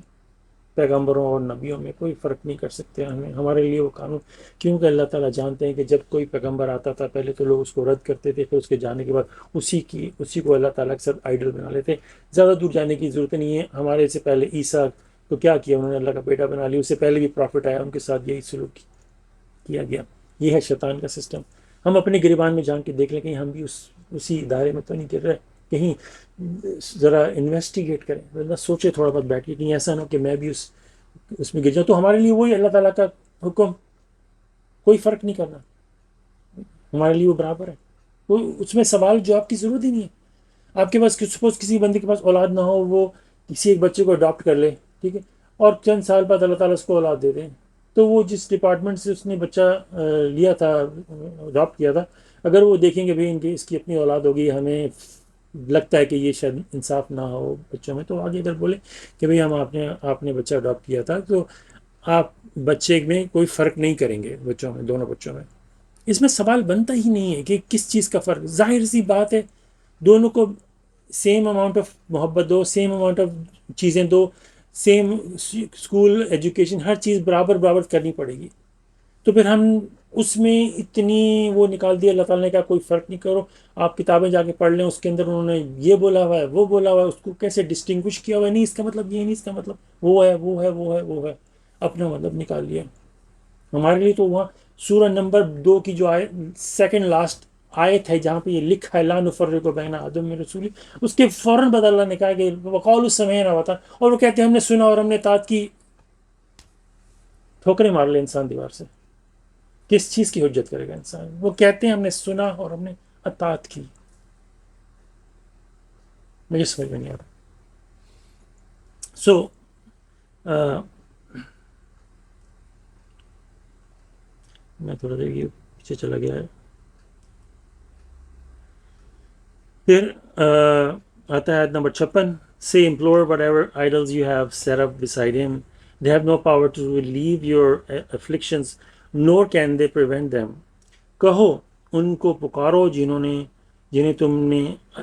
پیغمبروں اور نبیوں میں، کوئی فرق نہیں کر سکتے ہمارے لیے وہ قانون، کیونکہ اللہ تعالیٰ جانتے ہیں کہ جب کوئی پیغمبر آتا تھا پہلے تو لوگ اس کو رد کرتے تھے، پھر اس کے جانے کے بعد اسی کو اللہ تعالیٰ کے ساتھ آئیڈل بنا لیتے۔ زیادہ دور جانے کی ضرورت نہیں ہے۔ ہمارے سے پہلے عیسیٰ کو کیا کیا، انہوں نے اللہ کا بیٹا بنا لیا۔ اس سے پہلے بھی پروفٹ آیا، ان کے ساتھ یہی سلوک کیا گیا۔ یہ ہے شیطان کا سسٹم۔ ہم اپنے گریبان میں جان کے دیکھ لیں کہ ہم بھی اسی ادارے میں تو نہیں گر رہے، کہیں ذرا انویسٹیگیٹ کریں، ذرا سوچے تھوڑا بہت بیٹھ کے، کہیں ایسا نہ ہو کہ میں بھی اس میں گر جاؤں۔ تو ہمارے لیے وہی اللہ تعالیٰ کا حکم، کوئی فرق نہیں کرنا، ہمارے لیے وہ برابر ہے۔ اس میں سوال جواب کی ضرورت ہی نہیں ہے۔ آپ کے پاس سپوز کسی بندے کے پاس اولاد نہ ہو، وہ کسی ایک بچے کو اڈاپٹ کر لے، ٹھیک ہے، اور چند سال بعد اللہ تعالیٰ اس کو اولاد دے دیں، تو وہ جس ڈپارٹمنٹ سے اس نے بچہ لیا تھا، اڈاپٹ کیا تھا، اگر وہ دیکھیں گے بھائی اس کی اپنی اولاد ہوگی، ہمیں لگتا ہے کہ یہ شاید انصاف نہ ہو بچوں میں، تو آگے اگر بولے کہ بھائی آپ نے بچہ اڈاپٹ کیا تھا، تو آپ بچے میں کوئی فرق نہیں کریں گے بچوں میں، دونوں بچوں میں۔ اس میں سوال بنتا ہی نہیں ہے کہ کس چیز کا فرق، ظاہر سی بات ہے دونوں کو سیم اماؤنٹ آف محبت دو، سیم اماؤنٹ آف چیزیں دو، سیم اسکول ایجوکیشن، ہر چیز برابر کرنی پڑے گی۔ تو پھر ہم اس میں اتنی وہ نکال دیا، اللہ تعالیٰ نے کہا کوئی فرق نہیں کرو، آپ کتابیں جا کے پڑھ لیں، اس کے اندر انہوں نے یہ بولا ہوا ہے، وہ بولا ہوا ہے، اس کو کیسے ڈسٹنگوش کیا ہوا ہے، نہیں اس کا مطلب یہ نہیں، اس کا مطلب وہ ہے، وہ ہے، وہ ہے، وہ ہے، اپنا مطلب نکال لیا۔ ہمارے لیے تو وہاں سورہ نمبر 2 کی جو سیکنڈ لاسٹ آیت ہے جہاں پہ یہ لکھا ہے لا نفرق بین احد من رسولہ، اس کے فوراً بعد اللہ نے کہا کہ وقالوا سمعنا وأطعنا، اور وہ کہتے ہیں ہم نے سنا اور ہم نے اطاعت کی۔ ٹھوکریں مار لے انسان دیوار سے، کس چیز کی حجت کرے گا انسان؟ وہ کہتے ہیں ہم نے سنا اور ہم نے اطاعت کی۔ مجھے سمجھ میں نہیں آ رہا۔ میں تھوڑا دیر یہ پیچھے چلا گیا ہے۔ پھر آتا ہے آیت number 56، Say implore whatever idols you have set up beside him. They have no power to relieve your afflictions, nor can they prevent them. کہو ان کو پکارو جنہیں تم نے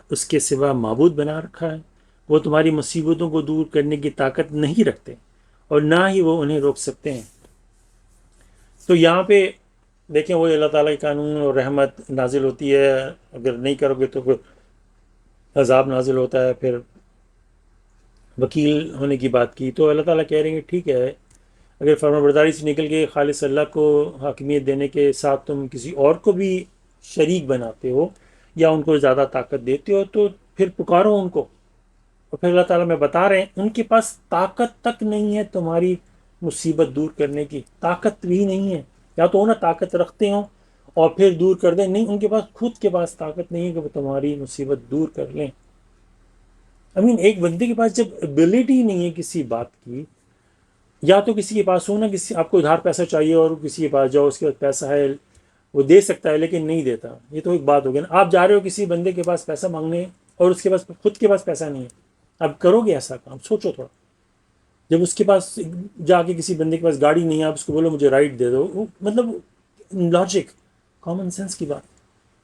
اس کے سوا معبود بنا رکھا ہے، وہ تمہاری مصیبتوں کو دور کرنے کی طاقت نہیں رکھتے، اور نہ ہی وہ انہیں روک سکتے ہیں۔ تو یہاں پہ دیکھیں وہ اللہ تعالیٰ کے قانون اور رحمت نازل ہوتی ہے، اگر نہیں کرو گے تو پھر عذاب نازل ہوتا ہے۔ پھر وکیل ہونے کی بات کی تو اللہ تعالیٰ کہہ رہے ہیں ٹھیک ہے، اگر فرما برداری سے نکل کے خالص اللہ کو حاکمیت دینے کے ساتھ تم کسی اور کو بھی شریک بناتے ہو یا ان کو زیادہ طاقت دیتے ہو، تو پھر پکارو ان کو۔ اور پھر اللہ تعالیٰ میں بتا رہے ہیں ان کے پاس طاقت تک نہیں ہے تمہاری مصیبت دور کرنے کی، طاقت بھی نہیں ہے۔ یا تو نہ طاقت رکھتے ہوں اور پھر دور کر دیں، نہیں، ان کے پاس خود کے پاس طاقت نہیں ہے کہ وہ تمہاری مصیبت دور کر لیں۔ ایک بندے کے پاس جب ایبلٹی نہیں ہے کسی بات کی، یا تو کسی کے پاس ہو نا، کسی آپ کو ادھار پیسہ چاہیے اور کسی کے پاس جاؤ، اس کے پاس پیسہ ہے، وہ دے سکتا ہے لیکن نہیں دیتا، یہ تو ایک بات ہو گئی نا۔ آپ جا رہے ہو کسی بندے کے پاس پیسہ مانگنے اور اس کے پاس خود کے پاس پیسہ نہیں ہے، اب کرو گے ایسا کام؟ سوچو تھوڑا۔ جب اس کے پاس جا کے کسی بندے کے پاس گاڑی نہیں ہے، آپ اس کو بولو مجھے رائڈ دے دو، وہ مطلب لاجک، کامن سینس کی بات.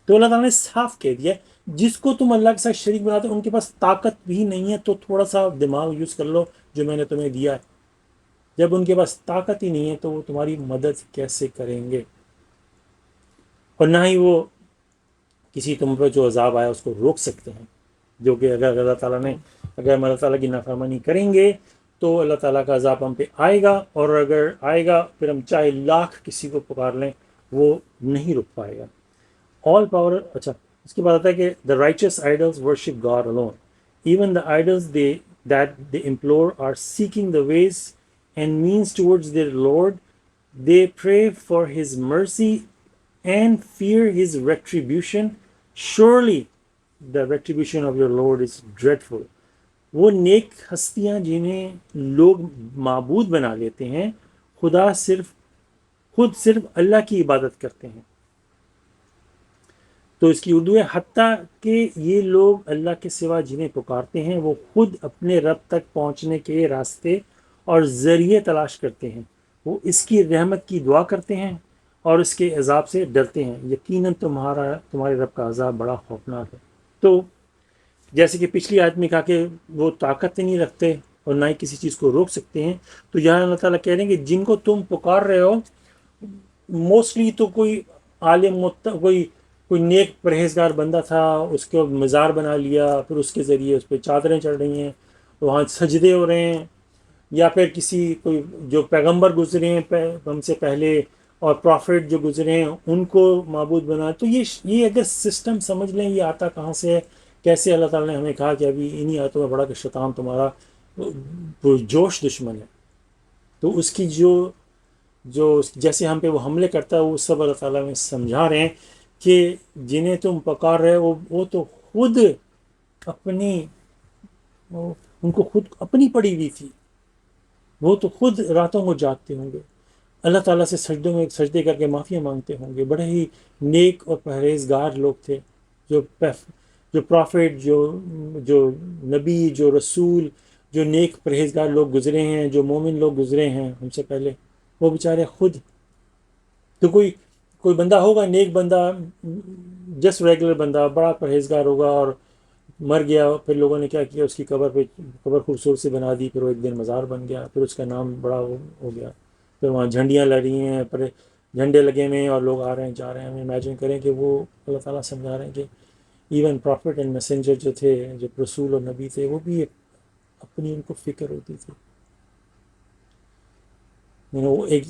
تو اللہ تعالیٰ نے صاف کہہ دیا جس کو تم اللہ کے ساتھ شریک بناتے ہو ان کے پاس طاقت بھی نہیں ہے، تو تھوڑا سا دماغ یوز کر لو جو میں نے تمہیں دیا ہے. جب ان کے پاس طاقت ہی نہیں ہے تو وہ تمہاری مدد کیسے کریں گے؟ اور نہ ہی وہ کسی تم پر جو عذاب آیا اس کو روک سکتے ہیں، جو کہ اگر اللہ تعالیٰ نے، اگر ہم اللہ تعالیٰ کی نافرمانی کریں گے تو اللہ تعالیٰ کا عذاب ہم پہ آئے گا، اور اگر آئے گا پھر ہم چاہے لاکھ کسی کو پکار لیں وہ نہیں رک پائے گا. آل پاور. اچھا، اس کے بعد آتا ہے کہ the riches idols worship God alone. Even the idols that they implore are seeking the ways and means towards their Lord. They pray for His mercy and fear His retribution. Surely the retribution of your Lord is dreadful. وہ نیک ہستیاں جنہیں لوگ معبود بنا لیتے ہیں، خود صرف اللہ کی عبادت کرتے ہیں. تو اس کی اردو ہے، حتیٰ کہ یہ لوگ اللہ کے سوا جنہیں پکارتے ہیں وہ خود اپنے رب تک پہنچنے کے راستے اور ذریعے تلاش کرتے ہیں. وہ اس کی رحمت کی دعا کرتے ہیں اور اس کے عذاب سے ڈرتے ہیں. یقیناً تمہارے رب کا عذاب بڑا خوفناک ہے. تو جیسے کہ پچھلی آیت میں کہا کہ وہ طاقت نہیں رکھتے اور نہ ہی کسی چیز کو روک سکتے ہیں، تو یہاں اللہ تعالیٰ کہہ رہے ہیں کہ جن کو تم پکار رہے ہو موسٹلی تو کوئی عالم، کوئی نیک پرہیزگار بندہ تھا، اس کو مزار بنا لیا، پھر اس کے ذریعے اس پہ چادریں چڑھ رہی ہیں، وہاں سجدے ہو رہے ہیں، یا پھر کوئی جو پیغمبر گزرے ہیں ہم سے پہلے اور پروفٹ جو گزرے ہیں ان کو معبود بنا. تو یہ اگر سسٹم سمجھ لیں یہ آتا کہاں سے ہے، کیسے اللہ تعالیٰ نے ہمیں کہا کہ ابھی انہی آیتوں میں پڑھا کہ شیطان تمہارا جوش دشمن ہے. تو اس کی جو جیسے ہم پہ وہ حملے کرتا ہے وہ سب اللہ تعالیٰ میں سمجھا رہے ہیں کہ جنہیں تم پکار رہے ہو وہ تو خود ان کو خود اپنی پڑی ہوئی تھی، وہ تو خود راتوں کو جاگتے ہوں گے، اللہ تعالیٰ سے سجدے کر کے معافی مانگتے ہوں گے. بڑے ہی نیک اور پرہیزگار لوگ تھے، جو پروفٹ، جو نبی، جو رسول، جو نیک پرہیزگار لوگ گزرے ہیں، جو مومن لوگ گزرے ہیں ہم سے پہلے، وہ بیچارے خود. تو کوئی بندہ ہوگا نیک بندہ، جسٹ ریگولر بندہ، بڑا پرہیزگار ہوگا اور مر گیا، پھر لوگوں نے کیا کیا، اس کی قبر خوبصورت سے بنا دی، پھر وہ ایک دن مزار بن گیا، پھر اس کا نام بڑا ہو گیا، پھر وہاں جھنڈیاں لگ رہی ہیں، پھر جھنڈے لگے ہوئے ہیں اور لوگ آ رہے ہیں جا رہے ہیں. ہمیں امیجن کریں کہ وہ اللہ تعالیٰ سمجھا رہے ہیں کہ ایون پروفٹ اینڈ میسنجر جو تھے، جو رسول اور نبی تھے، وہ بھی اپنی ان کو فکر ہوتی تھی. ایک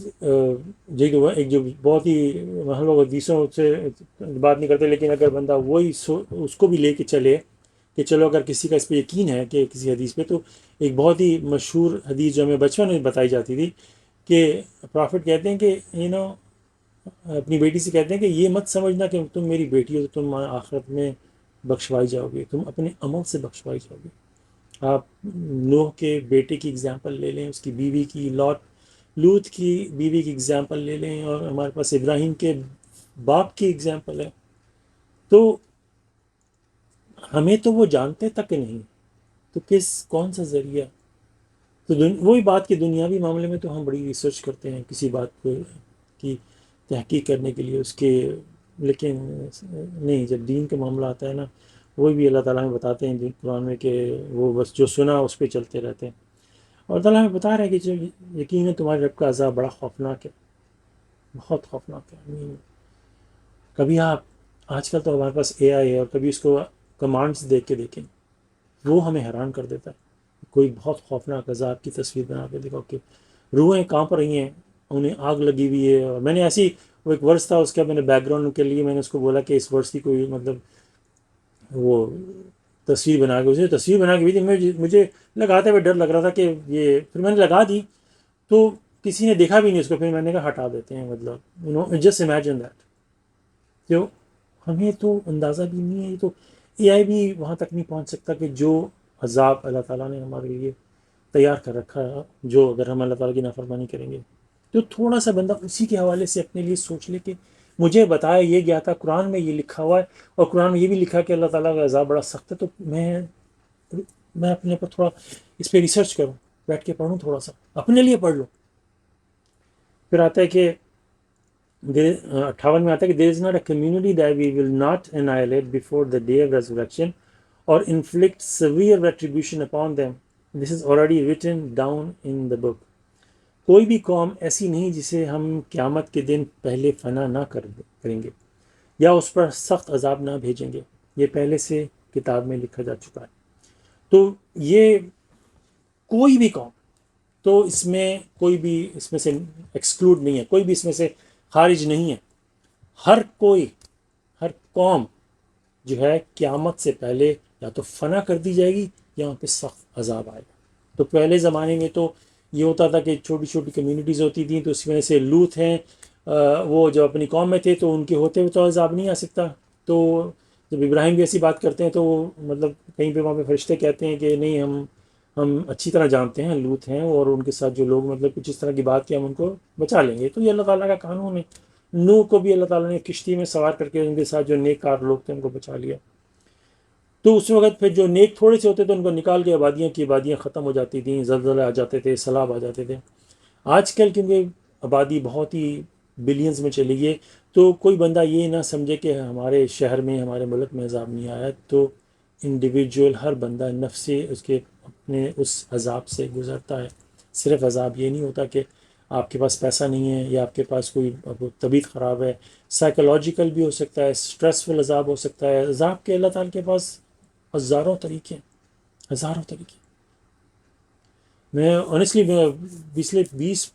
جو بہت ہی، ہم لوگ حدیثوں سے بات نہیں کرتے، لیکن اگر بندہ وہی اس کو بھی لے کے چلے کہ چلو اگر کسی کا اس پہ یقین ہے کہ کسی حدیث پہ، تو ایک بہت ہی مشہور حدیث جو ہمیں بچپن میں بتائی جاتی تھی کہ پرافٹ کہتے ہیں کہ اپنی بیٹی سے کہتے ہیں کہ یہ مت سمجھنا کہ تم میری بیٹی ہو تو تم آخرت میں بخشوائی جاؤ گے، تم اپنے عمل سے بخشوائی جاؤ گے. آپ نوح کے بیٹے کی اگزامپل لے لیں، اس کی بیوی کی، لوط کی بیوی کی اگزامپل لے لیں، اور ہمارے پاس ابراہیم کے باپ کی اگزامپل ہے. تو ہمیں تو وہ جانتے تک نہیں، تو کون سا ذریعہ. تو وہی بات کہ دنیاوی معاملے میں تو ہم بڑی ریسرچ کرتے ہیں کسی بات کو کی تحقیق کرنے کے لیے اس کے، لیکن نہیں، جب دین کا معاملہ آتا ہے نا، وہ بھی اللہ تعالیٰ ہمیں بتاتے ہیں قرآن میں کہ وہ بس جو سنا اس پہ چلتے رہتے ہیں. اور تعالیٰ ہمیں بتا رہا ہے کہ جو یقیناً تمہارے رب کا عذاب بڑا خوفناک ہے، بہت خوفناک ہے. کبھی آج کل تو ہمارے پاس اے آئی ہے، اور کبھی اس کو کمانڈس دیکھ کے دیکھیں، وہ ہمیں حیران کر دیتا ہے. کوئی بہت خوفناک عذاب کی تصویر بنا کے دیکھو کہ روحیں کانپ رہی ہیں، انہیں آگ لگی ہوئی ہے. اور میں نے ایسی، وہ ایک ورس تھا اس کا، میں نے بیک گراؤنڈ کے لیے میں نے اس کو بولا کہ اس ورس کی کوئی مطلب وہ تصویر بنا کے، اسے تصویر بنا کے بھی تھی. مجھے لگاتے ہوئے ڈر لگ رہا تھا کہ یہ، پھر میں نے لگا دی تو کسی نے دیکھا بھی نہیں اس کو، پھر میں نے کہا ہٹا دیتے ہیں. مطلب جسٹ امیجن دیٹ. جو ہمیں تو اندازہ بھی نہیں ہے، یہ تو اے آئی بھی وہاں تک نہیں پہنچ سکتا کہ جو عذاب اللہ تعالیٰ نے ہمارے لیے تیار کر رکھا ہے، جو اگر ہم اللہ تعالیٰ کی نافرمانی کریں گے. تو تھوڑا سا بندہ اسی کے حوالے سے اپنے لیے سوچ لے کہ مجھے بتایا یہ گیا تھا، قرآن میں یہ لکھا ہوا ہے، اور قرآن میں یہ بھی لکھا کہ اللہ تعالیٰ کا عذاب بڑا سخت ہے، تو میں اپنے پر تھوڑا اس پہ ریسرچ کروں. بیٹھ کے پڑھوں تھوڑا سا، اپنے لیے پڑھ لو. پھر آتا ہے کہ 58 میں آتا ہے کہ there is not a community that we will not annihilate before the day of resurrection or inflict severe retribution upon them. This is already written down in the book. کوئی بھی قوم ایسی نہیں جسے ہم قیامت کے دن پہلے فنا نہ کریں گے یا اس پر سخت عذاب نہ بھیجیں گے، یہ پہلے سے کتاب میں لکھا جا چکا ہے. تو یہ کوئی بھی قوم، تو اس میں کوئی بھی اس میں سے ایکسکلوڈ نہیں ہے، کوئی بھی اس میں سے خارج نہیں ہے. ہر کوئی، ہر قوم جو ہے قیامت سے پہلے یا تو فنا کر دی جائے گی یا وہاں پہ سخت عذاب آئے گا. تو پہلے زمانے میں تو یہ ہوتا تھا کہ چھوٹی چھوٹی کمیونٹیز ہوتی تھیں، تو اس وجہ سے لوط ہیں وہ جو اپنی قوم میں تھے تو ان کے ہوتے ہوئے تو عذاب نہیں آ سکتا. تو جب ابراہیم بھی ایسی بات کرتے ہیں تو مطلب کہیں پہ وہاں پہ فرشتے کہتے ہیں کہ نہیں، ہم اچھی طرح جانتے ہیں لوط ہیں اور ان کے ساتھ جو لوگ مطلب کچھ اس طرح کی بات کی، ہم ان کو بچا لیں گے. تو یہ اللہ تعالیٰ کا قانون ہے. نوح کو بھی اللہ تعالیٰ نے کشتی میں سوار کر کے ان کے ساتھ جو نیک کار لوگ تھے ان کو بچا لیا. تو اس وقت پھر جو نیک تھوڑے سے ہوتے تھے ان کو نکال کے آبادیاں کی آبادیاں ختم ہو جاتی تھیں، زلزلے آ جاتے تھے، سیلاب آ جاتے تھے. آج کل کیونکہ آبادی بہت ہی بلینز میں چلی گئی، تو کوئی بندہ یہ نہ سمجھے کہ ہمارے شہر میں، ہمارے ملک میں عذاب نہیں آیا. تو انڈیویجول ہر بندہ نفسی اس کے اپنے اس عذاب سے گزرتا ہے. صرف عذاب یہ نہیں ہوتا کہ آپ کے پاس پیسہ نہیں ہے یا آپ کے پاس کوئی طبیعت خراب ہے، سائیکولوجیکل بھی ہو سکتا ہے، اسٹریسفل عذاب ہو سکتا ہے. عذاب کے اللہ تعالیٰ کے پاس ہزاروں طریقے ہیں، ہزاروں طریقے. میں آنیسٹلی میں پچھلے 20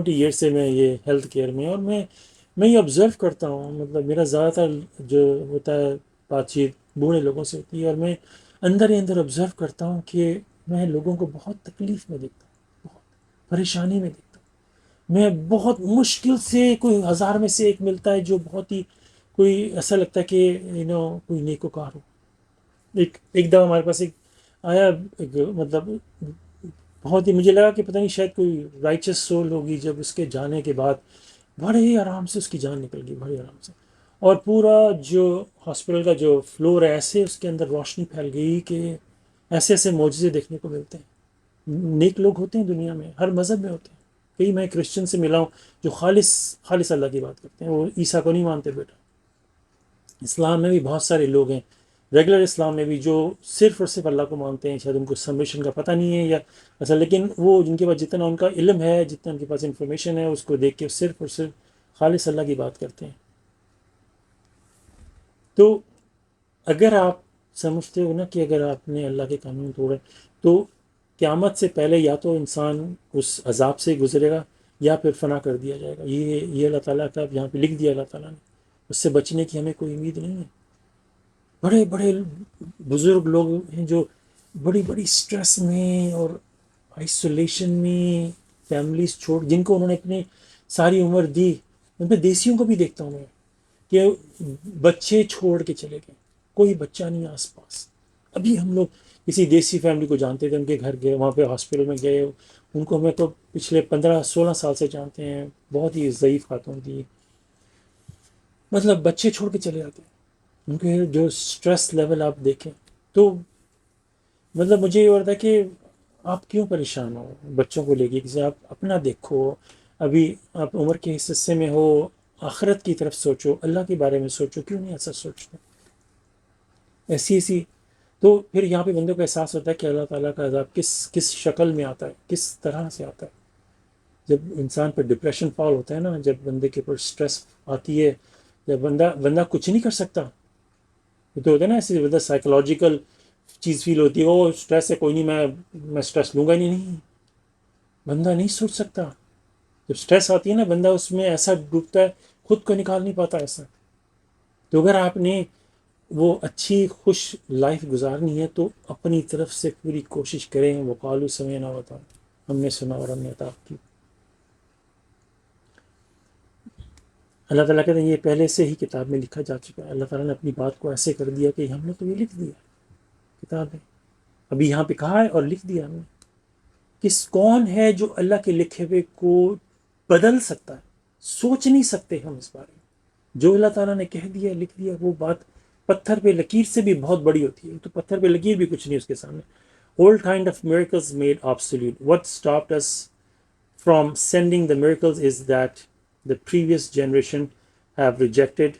ایئر سے میں یہ ہیلتھ کیئر میں، اور میں یہ آبزرو کرتا ہوں. مطلب میرا زیادہ تر جو ہوتا ہے بات چیت بوڑھے لوگوں سے ہوتی ہے، اور میں اندر ہی اندر آبزرو کرتا ہوں کہ میں لوگوں کو بہت تکلیف میں دیکھتا ہوں، بہت پریشانی میں دیکھتا ہوں. میں بہت مشکل سے کوئی 1000 میں سے ایک ملتا ہے جو بہت ہی کوئی ایسا لگتا ہے کہ کوئی نیکوکار ہو. ایک دفعہ ہمارے پاس ایک آیا، مطلب بہت ہی مجھے لگا کہ پتہ نہیں شاید کوئی رائچس سول ہوگی. جب اس کے جانے کے بعد بڑے ہی آرام سے اس کی جان نکل گئی، بڑے آرام سے. اور پورا جو ہاسپٹل کا جو فلور ہے ایسے اس کے اندر روشنی پھیل گئی کہ ایسے ایسے معجزے دیکھنے کو ملتے ہیں. نیک لوگ ہوتے ہیں دنیا میں، ہر مذہب میں ہوتے ہیں. کئی میں کرسچن سے ملا ہوں جو خالص اللہ کی بات کرتے ہیں، وہ عیسیٰ کو نہیں مانتے. بیٹا اسلام میں بھی بہت سارے لوگ ہیں، ریگولر اسلام میں بھی، جو صرف اور صرف اللہ کو مانتے ہیں. شاید ان کو سبمیشن کا پتہ نہیں ہے یا ایسا، لیکن وہ جن کے پاس جتنا ان کا علم ہے، جتنا ان کے پاس انفارمیشن ہے، اس کو دیکھ کے صرف اور صرف خالص اللہ کی بات کرتے ہیں. تو اگر آپ سمجھتے ہو نا کہ اگر آپ نے اللہ کے قانون توڑے تو قیامت سے پہلے یا تو انسان اس عذاب سے گزرے گا یا پھر فنا کر دیا جائے گا. یہ اللہ تعالیٰ کا یہاں پہ لکھ دیا اللہ تعالیٰ نے. اس سے بچنے کی ہمیں کوئی امید نہیں ہے. بڑے بڑے بزرگ لوگ ہیں جو بڑی بڑی سٹریس میں اور آئسولیشن میں فیملیز چھوڑ، جن کو انہوں نے اپنی ساری عمر دی. ان پہ دیسیوں کو بھی دیکھتا ہوں میں کہ بچے چھوڑ کے چلے گئے، کوئی بچہ نہیں آس پاس. ابھی ہم لوگ کسی دیسی فیملی کو جانتے تھے، ان کے گھر گئے، وہاں پہ ہاسپٹل میں گئے. ان کو ہمیں تو پچھلے 15-16 سال سے جانتے ہیں. بہت ہی ضعیف خاتون تھی. مطلب بچے چھوڑ کے چلے جاتے ہیں. ان کے جو سٹریس لیول آپ دیکھیں تو مطلب مجھے یہ ہوتا ہے کہ آپ کیوں پریشان ہو بچوں کو لے کے. کسی آپ اپنا دیکھو، ابھی آپ عمر کے اس حصے میں ہو، آخرت کی طرف سوچو، اللہ کے بارے میں سوچو. کیوں نہیں ایسا سوچتے ایسی. تو پھر یہاں پہ بندوں کو احساس ہوتا ہے کہ اللہ تعالیٰ کا عذاب کس شکل میں آتا ہے، کس طرح سے آتا ہے. جب انسان پہ ڈپریشن فال ہوتا ہے نا، جب بندے کے اوپر سٹریس آتی ہے، جب بندہ کچھ نہیں کر سکتا. یہ تو ہوتا ہے نا ایسے بندہ سائیکولوجیکل چیز فیل ہوتی ہے، وہ سٹریس ہے کوئی نہیں، میں سٹریس لوں گا ہی نہیں. بندہ نہیں سوچ سکتا. جب سٹریس آتی ہے نا، بندہ اس میں ایسا ڈوبتا ہے، خود کو نکال نہیں پاتا ایسا. تو اگر آپ نے وہ اچھی خوش لائف گزارنی ہے تو اپنی طرف سے پوری کوشش کریں. وہ قالوا سمعنا واطعنا، ہم نے سنا اور ہم نے اطاعت کی. اللہ تعالیٰ کہتے ہیں یہ پہلے سے ہی کتاب میں لکھا جا چکا ہے. اللہ تعالیٰ نے اپنی بات کو ایسے کر دیا کہ ہم نے تو یہ لکھ دیا کتاب میں. ابھی یہاں پہ کہا ہے اور لکھ دیا ہم نے. کون ہے جو اللہ کے لکھے ہوئے کو بدل سکتا ہے؟ سوچ نہیں سکتے ہم اس بارے میں. جو اللہ تعالیٰ نے کہہ دیا لکھ دیا، وہ بات پتھر پہ لکیر سے بھی بہت بڑی ہوتی ہے. تو پتھر پہ لکیر بھی کچھ نہیں اس کے سامنے. old kind of miracles made obsolete. What stopped us from sending the miracles is that the previous generation have rejected.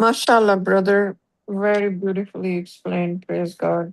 MashaAllah, brother. Very beautifully explained. Praise God.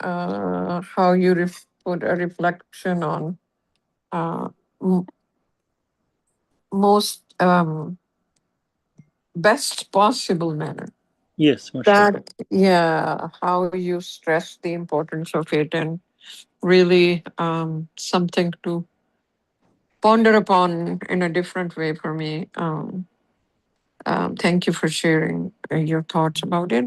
how you put a reflection on most best possible manner. Yes, mashallah. That, how you stress the importance of it, and really something to ponder upon in a different way for me. Thank you for sharing your thoughts about it.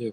Yep.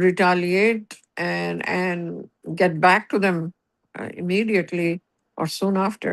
retaliate and get back to them immediately or soon after.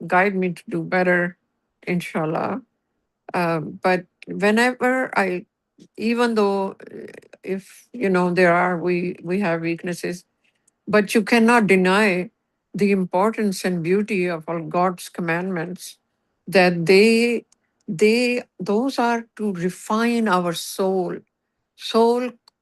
guide me to do better, inshallah. But whenever even though if we have weaknesses, but you cannot deny the importance and beauty of all God's commandments, that those are to refine our soul. Soul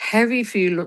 heavy feel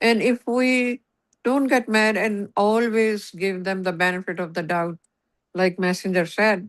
And if we don't get mad and always give them the benefit of the doubt, like Messenger said,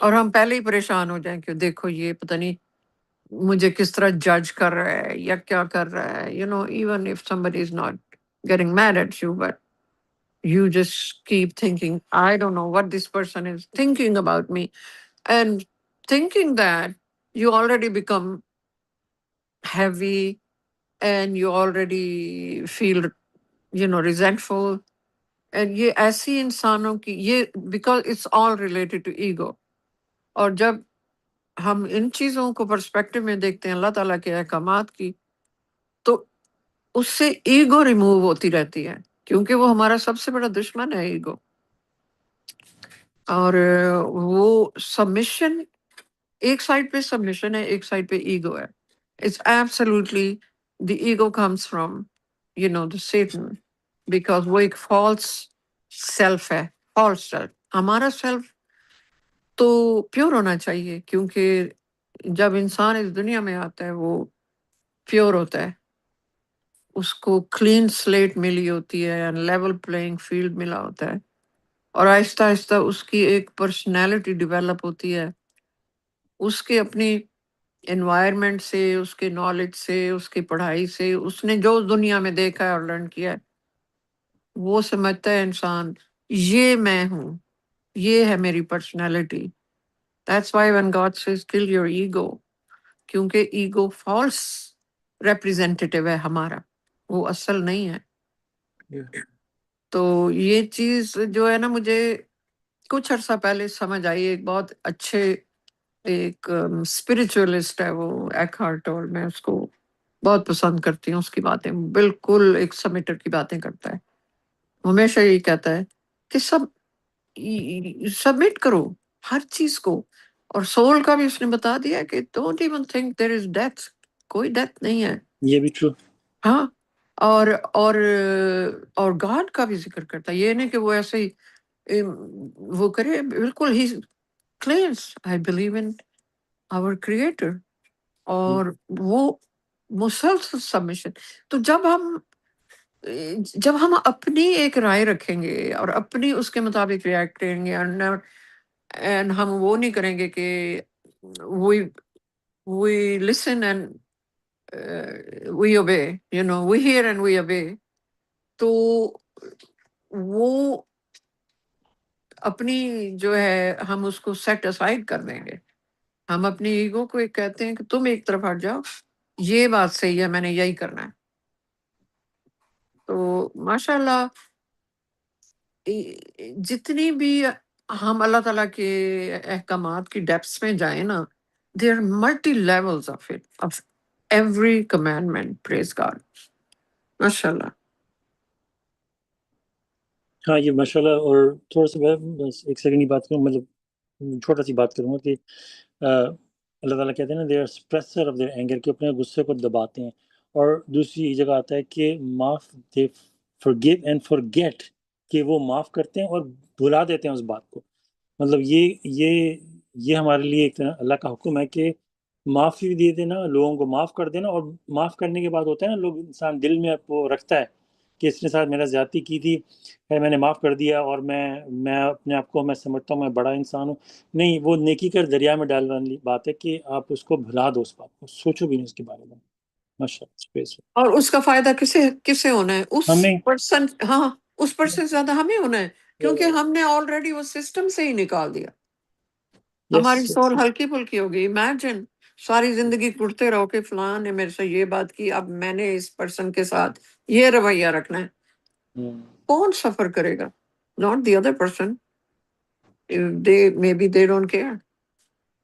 اور ہم پہلے ہی پریشان ہو جائیں کہ دیکھو یہ پتہ نہیں مجھے کس طرح جج کر رہا ہے یا کیا کر رہا ہے. Even if somebody is not getting mad at you, but you just keep thinking, I don't know what this person is thinking about me. And thinking that, you already become heavy and you already feel, resentful. And یہ ایسی انسانوں کی یہ because it's all related to ego. اور جب ہم ان چیزوں کو پرسپیکٹو میں دیکھتے ہیں اللہ تعالیٰ کے احکامات کی، تو اس سے ایگو ریموو ہوتی رہتی ہے، کیونکہ وہ ہمارا سب سے بڑا دشمن ہے ایگو. اور وہ سبمیشن، ایک سائڈ پہ سبمیشن ہے، ایک سائڈ پہ ایگو ہے. It's absolutely the ego comes from the Satan, because وہ ایک فالس سیلف ہے. فالس سیلف، ہمارا سیلف تو پیور ہونا چاہیے، کیونکہ جب انسان اس دنیا میں آتا ہے وہ پیور ہوتا ہے، اس کو کلین سلیٹ ملی ہوتی ہے، لیول پلینگ فیلڈ ملا ہوتا ہے، اور آہستہ آہستہ اس کی ایک پرسنالٹی ڈیولپ ہوتی ہے. اس کے اپنی انوائرمنٹ سے، اس کے نالج سے، اس کی پڑھائی سے، اس نے جو دنیا میں دیکھا ہے اور لرن کیا ہے، وہ سمجھتا ہے انسان یہ میں ہوں، یہ ہے میری personality. That's why when God says kill your ego، کیونکہ ایگو فالس ریپریزینٹیو ہے ہمارا، وہ اصل نہیں ہے. Yeah. تو یہ چیز جو ہے نا، مجھے کچھ عرصہ پہلے سمجھ آئی. ایک بہت اچھے ایک اسپرچوئلسٹ ہے وہ ایکہارٹ، اور میں اس کو بہت پسند کرتی ہوں. اس کی باتیں بالکل ایک سمیٹر کی باتیں کرتا ہے. ہمیشہ یہی کہتا ہے کہ سبمٹ کرو ہر چیز کو. اور سول کا بھی اس نے بتا دیا کہ don't even think there is death, کوئی ڈیتھ نہیں ہے. یہ بھی ٹرو. ہاں. اور اور اور گاڈ کا بھی ذکر کرتا ہے. یہ نہیں کہ وہ ایسے ہی وہ کرے، بالکل ہی claims I believe in our creator. اور وہ مسلسل سبمیشن. تو جب ہم اپنی ایک رائے رکھیں گے اور اپنی اس کے مطابق ریئیکٹ کریں گے، اینڈ ہم وہ نہیں کریں گے کہ we listen and we obey, we hear and we obey، تو وہ اپنی جو ہے ہم اس کو سیٹ اسائڈ کر دیں گے. ہم اپنی ایگو کو ایک کہتے ہیں کہ تم ایک طرف ہٹ جاؤ، یہ بات صحیح ہے، میں نے یہی کرنا ہے. تو ماشاء اللہ جتنی بھی ہم اللہ تعالیٰ کے احکامات کی ڈیپس میں جائیں نا، there are multi levels of it, of every commandment. Praise God. ماشاء اللہ. ہاں یہ ماشاء اللہ. اور تھوڑا سا میں بس ایک سیکنڈ کی بات کروں، مطلب چھوٹا سی بات کروں گا کہ اللہ تعالیٰ کہتے ہیں نا، they are suppressor of their anger, کہ اپنے غصے کو دباتے ہیں. اور دوسری جگہ آتا ہے کہ معاف، دے forgive اینڈ forget، کہ وہ معاف کرتے ہیں اور بھلا دیتے ہیں اس بات کو. مطلب یہ ہمارے لیے ایک طرح اللہ کا حکم ہے کہ معافی دے دینا، لوگوں کو معاف کر دینا. اور معاف کرنے کے بعد ہوتا ہے نا، لوگ انسان دل میں وہ رکھتا ہے کہ اس نے ساتھ میرا زیادتی کی تھی، میں نے معاف کر دیا، اور میں اپنے آپ کو میں سمجھتا ہوں میں بڑا انسان ہوں. نہیں، وہ نیکی کر دریا میں ڈالنے والی بات ہے کہ آپ اس کو بھلا دو، اس بات کو سوچو بھی نہیں اس کے بارے میں. ماشاء اللہ. اور اس کا فائدہ کسے ہونا ہے؟ اس ہمیں پرسن، ہاں، اس پرسن سے زیادہ ہمیں ہونا ہے، کیونکہ ہم نے آلریڈی وہ سسٹم سے ہی نکال دیا. ہماری یس سول ہلکی پھلکی ہو گئی. امیجن ساری زندگی کٹتے رہو کہ فلاں نے میرے سے یہ بات کی، اب میں نے اس پرسن کے ساتھ یہ رویہ رکھنا ہے. کون سفر کرے گا؟ Not the other person, they don't care.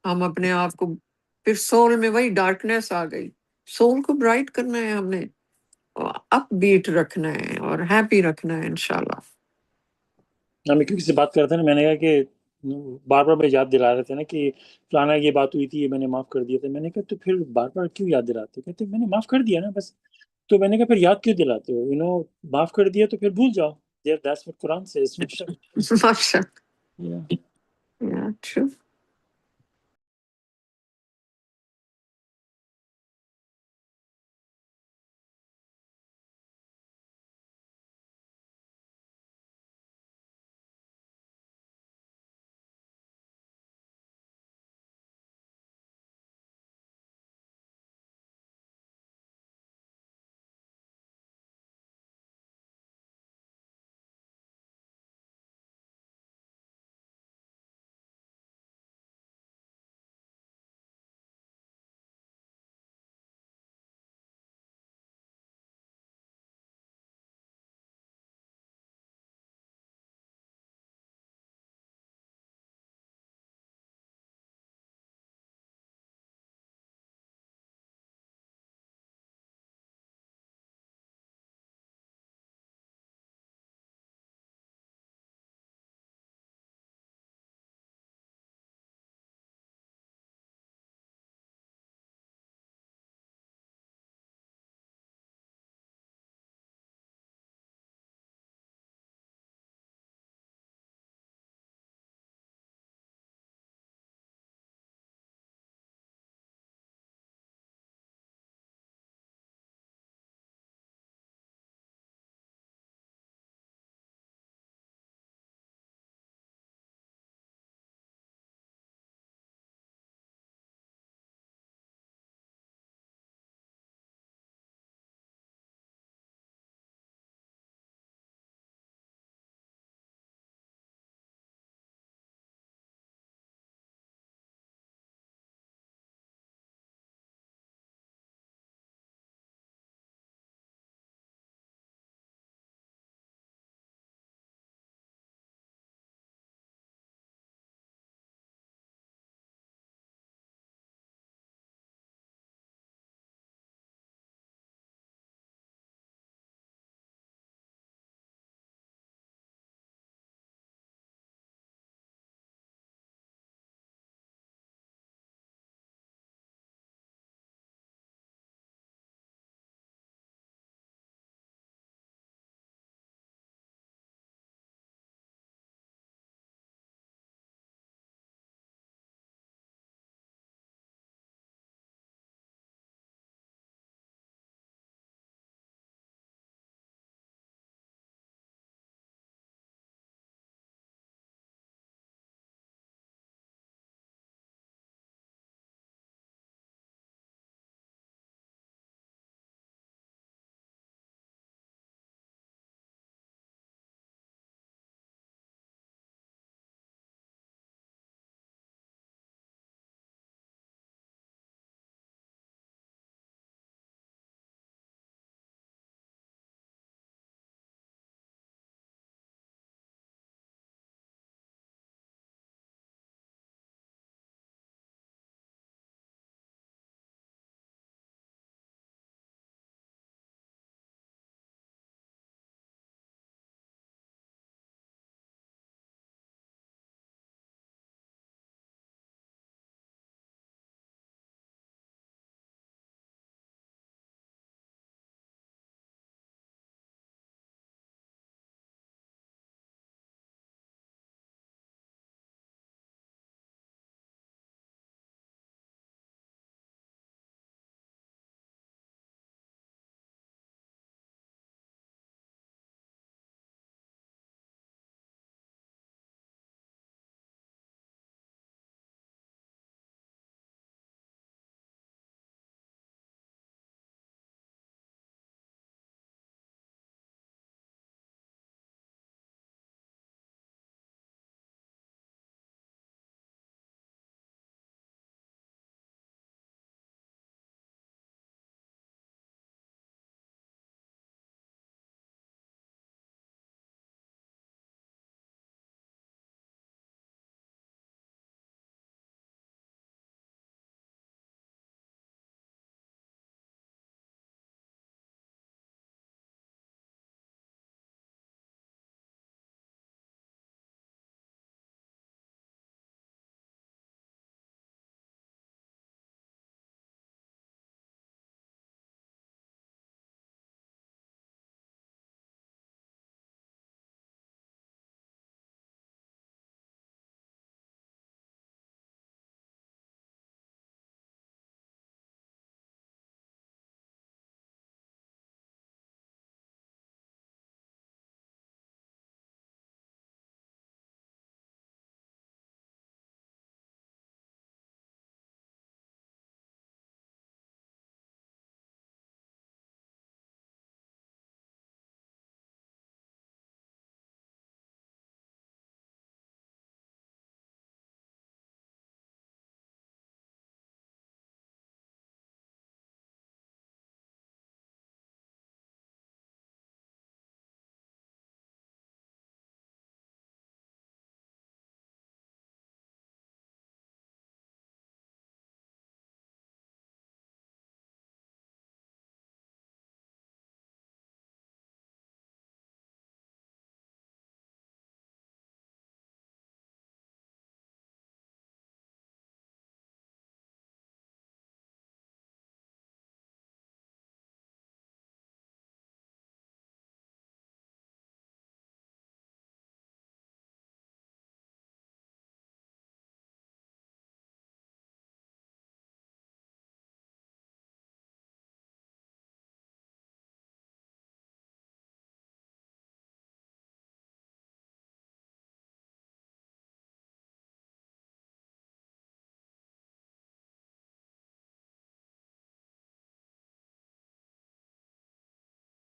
ہم اپنے آپ کو پھر سول میں وہی ڈارکنیس آ گئی. سول کو برائٹ کرنا ہے ہم نے، اپ بیٹ رکھنا ہے اور ہیپی رکھنا ہے انشاءاللہ. میں کسی سے بات کرتا نا، میں نے کہا کہ بار بار میں یاد دلا رہے تھے نا کہ فلانا یہ بات ہوئی تھی، یہ میں نے معاف کر دیا تھا. میں نے کہا تو پھر بار بار کیوں یاد دلاتے ہو؟ کہتے میں نے معاف کر دیا نا بس. تو میں نے کہا پھر یاد کیوں دلاتے ہو؟ معاف کر دیا تو پھر بھول جاؤ. That's what Quran says. ماشاء Yeah. اللہ.